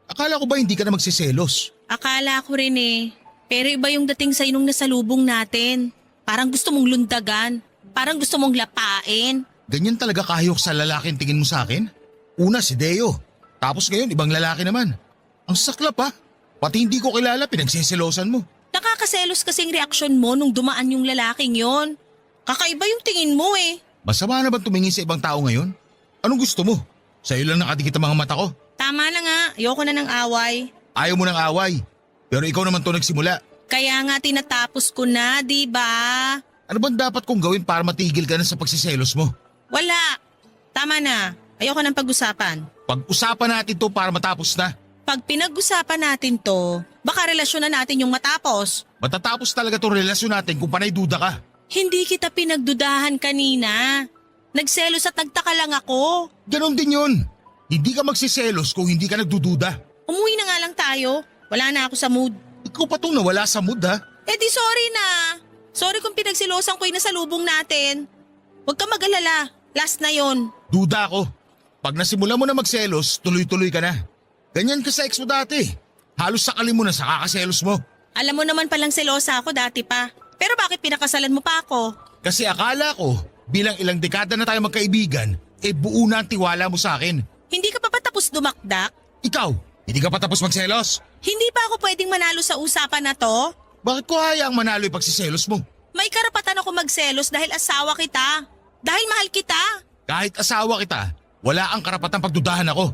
Akala ko ba hindi ka na magsiselos? Akala ko rin eh. Pero iba yung dating sa'yo nung nasalubong natin. Parang gusto mong lundagan. Parang gusto mong lapain. Ganyan talaga kahayok sa lalaki ang tingin mo sa akin? Una si Deo. Tapos ngayon ibang lalaki naman. Ang saklap ha. Pati hindi ko kilala pinagsisilosan mo. Nakakaselos kasing reaksyon mo nung dumaan yung lalaking yon. Kakaiba yung tingin mo eh. Masama na ba tumingin sa ibang tao ngayon? Anong gusto mo? Sa'yo lang nakadikit ang mga mata ko. Tama na nga, ayoko na ng away. Ayaw mo ng away. Pero ikaw naman to nagsimula. Kaya nga tinatapos ko na, di ba? Ano bang dapat kong gawin para matigil ka na sa pagsiselos mo? Wala. Tama na. Ayoko ng pag-usapan. Pag-usapan natin to para matapos na. Pag pinag-usapan natin to, baka relasyon na natin yung matapos. Matatapos talaga tong relasyon natin kung panay duda ka. Hindi kita pinagdudahan kanina. Nagselos at nagtaka lang ako. Ganon din yun. Hindi ka magsiselos kung hindi ka nagdududa. Umuwi na nga lang tayo. Wala na ako sa mood. Ikaw pa tong nawala sa mood ha. Eh di sorry na. Sorry kung pinagsilosan ko yung nasalubong natin. Huwag ka mag-alala. Last na yon. Duda ako. Pag nasimula mo na magselos, tuloy-tuloy ka na. Ganyan ka sa ex mo dati. Halos sakali mo na sa kakaselos mo. Alam mo naman palang selosa ako dati pa. Pero bakit pinakasalan mo pa ako? Kasi akala ko, bilang ilang dekada na tayo magkaibigan, buo na ang tiwala mo sa akin. Hindi ka pa ba tapos dumakdak? Ikaw, hindi ka pa tapos magselos? Hindi pa ako pwedeng manalo sa usapan na to? Bakit ko hayaang manalo yung pagsiselos mo? May karapatan ako magselos dahil asawa kita. Dahil mahal kita. Kahit asawa kita, wala ang karapatang pagdudahan ako.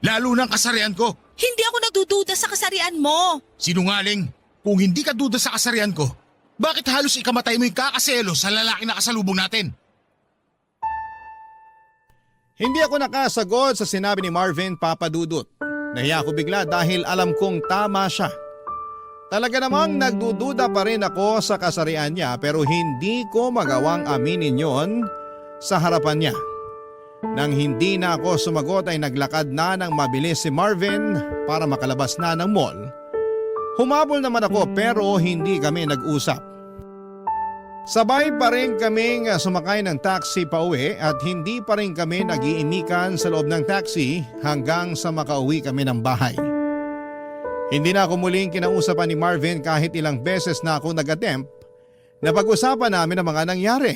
Lalo ng kasarian ko. Hindi ako nagdududa sa kasarian mo. Sinungaling, kung hindi ka duda sa kasarian ko, bakit halos ikamatay mo yung kakaselos sa lalaki na kasalubong natin? Hindi ako nakasagot sa sinabi ni Marvin, Papa Dudut. Nahiya ako bigla dahil alam kong tama siya. Talaga namang nagdududa pa rin ako sa kasarian niya pero hindi ko magawang aminin yon sa harapan niya. Nang hindi na ako sumagot ay naglakad na ng mabilis si Marvin para makalabas na ng mall. Humabol naman ako pero hindi kami nag-usap. Sabay pa rin kaming sumakay ng taxi pa uwi at hindi pa rin kami nag-iimikan sa loob ng taxi hanggang sa makauwi kami ng bahay. Hindi na ako muling kinausapan ni Marvin kahit ilang beses na ako nag-attempt na pag-usapan namin ang mga nangyari.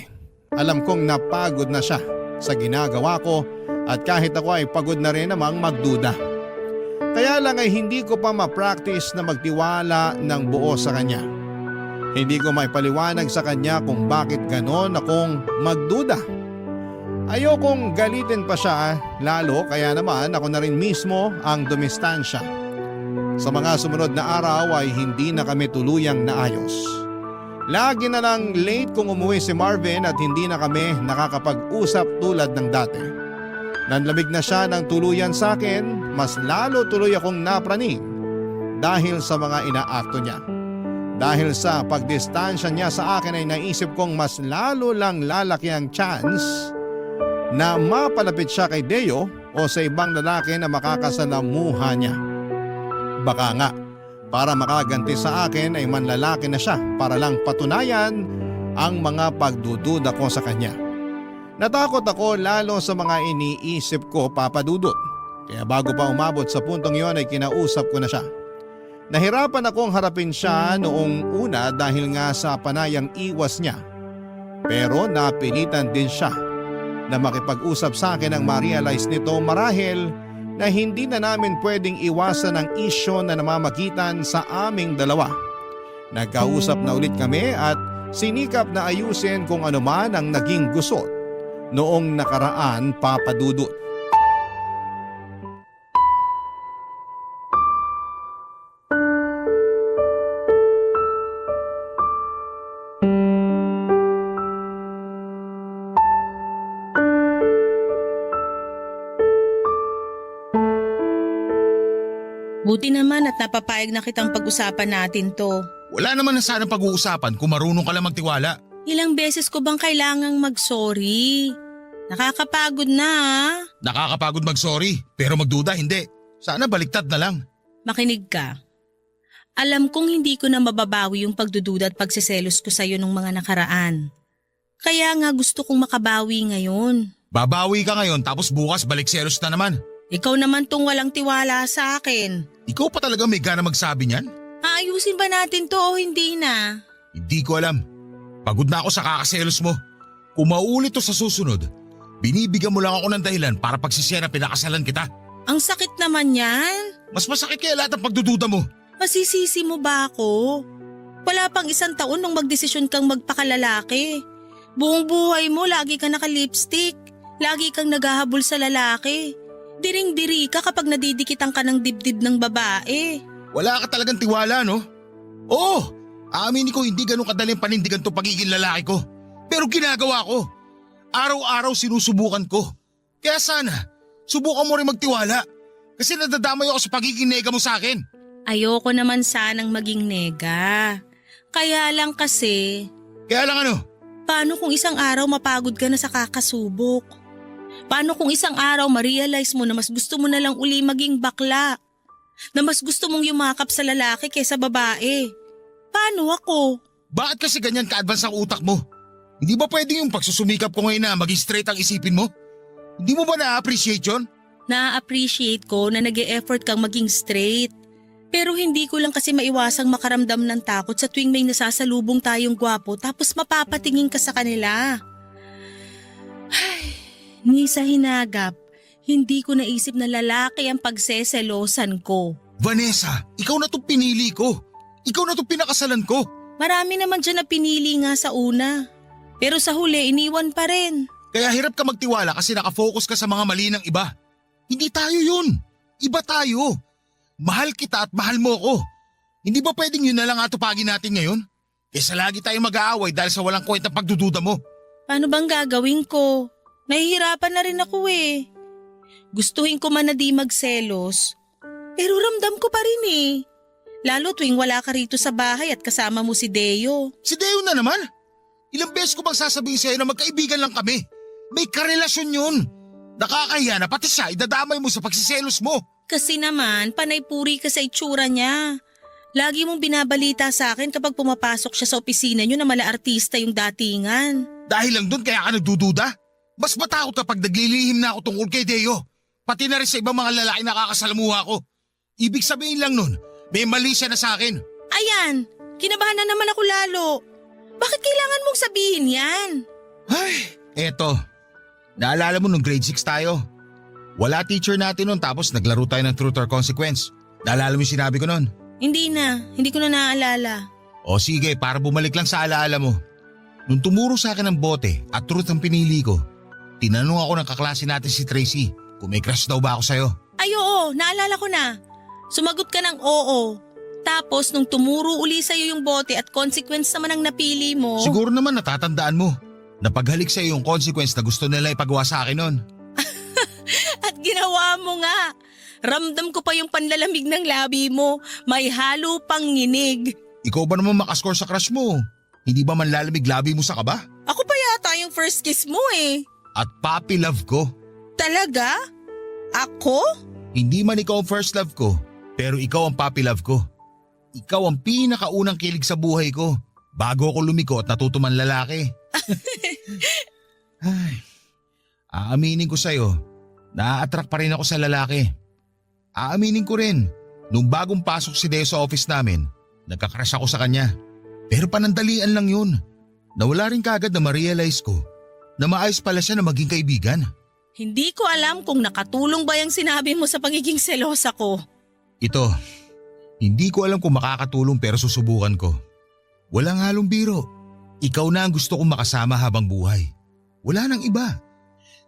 Alam kong napagod na siya sa ginagawa ko at kahit ako ay pagod na rin namang magduda. Kaya lang ay hindi ko pa ma-practice na magtiwala ng buo sa kanya. Hindi ko maipaliwanag sa kanya kung bakit ganon akong magduda. Ayokong galitin pa siya lalo kaya naman ako na rin mismo ang dumistansya. Sa mga sumunod na araw ay hindi na kami tuluyang naayos. Lagi na lang late kung umuwi si Marvin at hindi na kami nakakapag-usap tulad ng dati. Nanlamig na siya ng tuluyan sa akin, mas lalo tuloy akong napraning dahil sa mga inaakto niya. Dahil sa pagdistansya niya sa akin ay naisip kong mas lalo lang lalaki ang chance na mapalapit siya kay Deo o sa ibang lalaki na makakasalamuha niya. Baka nga, para makaganti sa akin ay manlalaki na siya para lang patunayan ang mga pagdududa ko sa kanya. Natakot ako lalo sa mga iniisip ko, Papa Dudut. Kaya bago pa umabot sa puntong yon ay kinausap ko na siya. Nahirapan akong harapin siya noong una dahil nga sa panayang iwas niya. Pero napilitan din siya na makipag-usap sa akin ang ma-realize nito marahil na hindi na namin pwedeng iwasan ang isyo na namamagitan sa aming dalawa. Nagkausap na ulit kami at sinikap na ayusin kung ano man ang naging gusot noong nakaraan, Papa Dudut. Buti naman at napapayag na kitang pag-usapan natin to. Wala naman na sana pag-uusapan kung marunong ka lang magtiwala. Ilang beses ko bang kailangang mag-sorry? Nakakapagod na ah. Nakakapagod mag-sorry, pero magduda hindi. Sana baliktad na lang. Makinig ka. Alam kong hindi ko na mababawi yung pagdududa at pagsiselos ko sa'yo nung mga nakaraan. Kaya nga gusto kong makabawi ngayon. Babawi ka ngayon tapos bukas balik selos na naman. Ikaw naman tong walang tiwala sa akin. Ikaw pa talaga may gana magsabi niyan? Aayusin ba natin to o hindi na? Hindi ko alam. Pagod na ako sa kakaselos mo. Kung mauulit to sa susunod, binibigyan mo lang ako ng dahilan para pagsisiya na pinakasalan kita. Ang sakit naman yan. Mas masakit kaya lahat ng pagdududa mo. Masisisi mo ba ako? Wala pang 1 taon nung magdesisyon kang magpakalalaki. Buong buhay mo lagi ka naka-lipstick. Lagi kang naghahabol sa lalaki. Diring-diri ka kapag nadidikitan ka ng dibdib ng babae. Wala ka talagang tiwala, no? Oo, aminin ko hindi ganun kadaling panindigan to pagiging lalaki ko. Pero ginagawa ko. Araw-araw sinusubukan ko. Kaya sana, subukan mo rin magtiwala. Kasi nadadamay ako sa pagiging nega mo sa akin. Ayoko naman sanang maging nega. Kaya lang kasi, Kaya lang ano? paano kung isang araw mapagod ka na sa kakasubok? Paano kung isang araw ma-realize mo na mas gusto mo na lang uli maging bakla? Na mas gusto mong yumakap sa lalaki kaysa babae? Paano ako? Bakit kasi ganyan ka-advance ang utak mo? Hindi ba pwedeng yung pagsusumikap ko ngayon na maging straight ang isipin mo? Hindi mo ba na-appreciate yun? Na-appreciate ko na nag-e-effort kang maging straight. Pero hindi ko lang kasi maiwasang makaramdam ng takot sa tuwing may nasasalubong tayong gwapo tapos mapapatingin ka sa kanila. Ni sa hinagap, hindi ko naisip na lalaki ang pagseselosan ko. Vanessa, ikaw na itong pinili ko. Ikaw na itong pinakasalan ko. Marami naman dyan na pinili nga sa una. Pero sa huli, iniwan pa rin. Kaya hirap ka magtiwala kasi nakafocus ka sa mga mali ng iba. Hindi tayo yun. Iba tayo. Mahal kita at mahal mo ko. Hindi ba pwedeng yun na lang atupagin natin ngayon? Kesa lagi tayong mag-aaway dahil sa walang kwentang pagdududa mo. Paano bang gagawin ko? Nahihirapan na rin ako eh. Gustuhin ko man na di magselos. Pero ramdam ko pa rin eh. Lalo tuwing wala ka rito sa bahay at kasama mo si Deo. Si Deo na naman? Ilang beses ko bang sasabihin sa'yo na magkaibigan lang kami? May karelasyon yun. Nakakahiya na pati siya idadamay mo sa pagsiselos mo. Kasi naman, panay puri ka sa itsura niya. Lagi mong binabalita sa akin kapag pumapasok siya sa opisina niyo na mala artista yung datingan. Dahil lang doon kaya ka nagdududa? Mas matakot kapag naglilihim na ako tungkol kay Deo. Pati na rin sa ibang mga lalaki nakakasalamuha ko. Ibig sabihin lang nun, may mali siya na sa akin. Ayan, kinabahan na naman ako lalo. Bakit kailangan mong sabihin yan? Ay, eto. Naalala mo nung grade 6 tayo? Wala teacher natin nun tapos naglaro tayo ng truth or consequence. Naalala mo yung sinabi ko nun? Hindi ko na naaalala. O sige, para bumalik lang sa alaala mo. Nung tumuro sa akin ng bote at truth ang pinili ko, tinanong ako ng kaklase natin si Tracy kung may crush daw ba ako sa'yo. Ay oo, naalala ko na. Sumagot ka ng oo. Tapos nung tumuro uli sa'yo yung bote at consequence naman ang napili mo… Siguro naman natatandaan mo. Napaghalik sa'yo yung consequence na gusto nila ipagawa sa akin nun. At ginawa mo nga. Ramdam ko pa yung panlalamig ng labi mo. May halo pang nginig. Ikaw ba naman makascore sa crush mo? Hindi ba manlalamig labi mo sa kaba? Ako pa yata yung first kiss mo eh. At puppy love ko. Talaga? Ako? Hindi man ikaw ang first love ko, pero ikaw ang puppy love ko. Ikaw ang pinakaunang kilig sa buhay ko bago ako lumiko at natuto man lalaki. Ay, aaminin ko sa'yo, na-attract pa rin ako sa lalaki. Aaminin ko rin, nung bagong pasok si Deo sa office namin, nagkakrush ako sa kanya. Pero panandalian lang yun. Nawala rin kagad na ma-realize ko na maayos pala siya na maging kaibigan. Hindi ko alam kung nakatulong ba yung sinabi mo sa pagiging selosa ko. Ito, hindi ko alam kung makakatulong pero susubukan ko. Walang halong biro. Ikaw na ang gusto kong makasama habang buhay. Wala nang iba.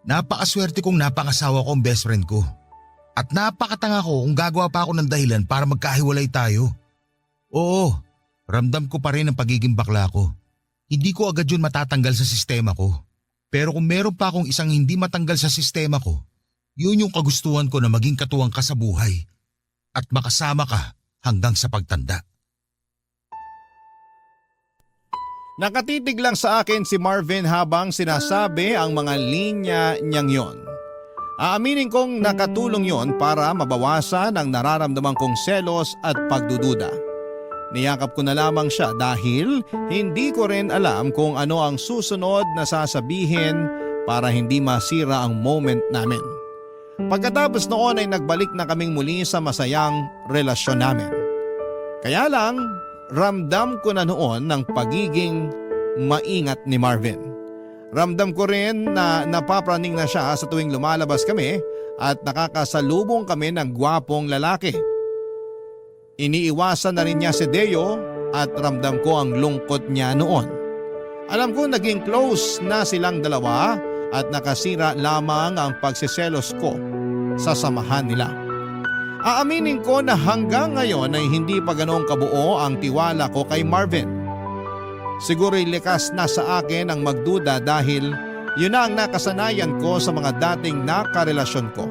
Napakaswerte kong napangasawa ko ang best friend ko. At napakatanga ko kung gagawa pa ako ng dahilan para magkahiwalay tayo. Oo, ramdam ko pa rin ang pagiging bakla ko. Hindi ko agad yun matatanggal sa sistema ko. Pero kung meron pa akong isang hindi matanggal sa sistema ko, yun yung kagustuhan ko na maging katuwang ka sa buhay. At makasama ka hanggang sa pagtanda. Nakatitig lang sa akin si Marvin habang sinasabi ang mga linya niyang yon. Aaminin kong nakatulong yon para mabawasan ang nararamdaman kong selos at pagdududa. Niyakap ko na lamang siya dahil hindi ko rin alam kung ano ang susunod na sasabihin para hindi masira ang moment namin. Pagkatapos noon ay nagbalik na kaming muli sa masayang relasyon namin. Kaya lang, ramdam ko na noon ng pagiging maingat ni Marvin. Ramdam ko rin na napapraning na siya sa tuwing lumalabas kami at nakakasalubong kami ng gwapong lalaki. Iniiwasan na rin niya si Deo at ramdam ko ang lungkot niya noon. Alam ko naging close na silang dalawa at nakasira lamang ang pagsiselos ko sa samahan nila. Aaminin ko na hanggang ngayon ay hindi pa ganoong kabuo ang tiwala ko kay Marvin. Siguro'y likas na sa akin ang magduda dahil yun na ang nakasanayan ko sa mga dating nakarelasyon ko.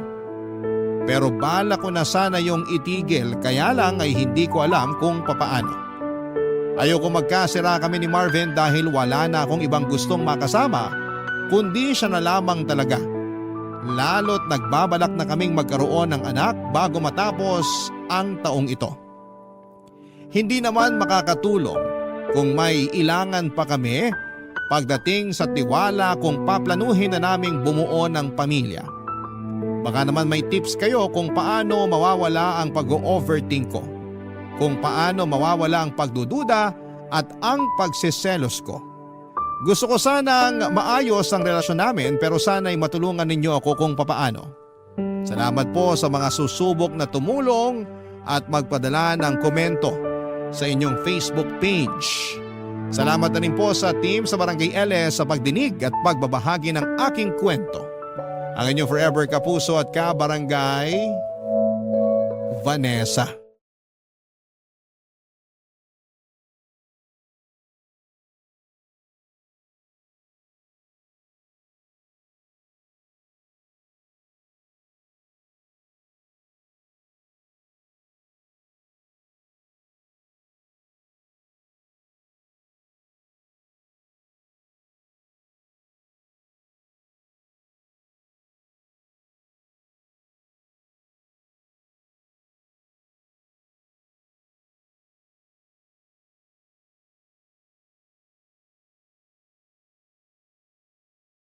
Pero bala ko na sana yung itigil kaya lang ay hindi ko alam kung papaano. Ayoko magkasira kami ni Marvin dahil wala na akong ibang gustong makasama kundi siya na lamang talaga. Lalo't nagbabalak na kaming magkaroon ng anak bago matapos ang taong ito. Hindi naman makakatulong kung may ilangan pa kami pagdating sa tiwala kung paplanuhin na naming bumuo ng pamilya. Baka naman may tips kayo kung paano mawawala ang pag-overthink ko, kung paano mawawala ang pagdududa at ang pagsiselos ko. Gusto ko sanang maayos ang relasyon namin pero sana'y matulungan ninyo ako kung papaano. Salamat po sa mga susubok na tumulong at magpadala ng komento sa inyong Facebook page. Salamat na rin po sa team sa Barangay LS sa pagdinig at pagbabahagi ng aking kwento. Ang inyong forever kapuso at kabarangay, Vanessa.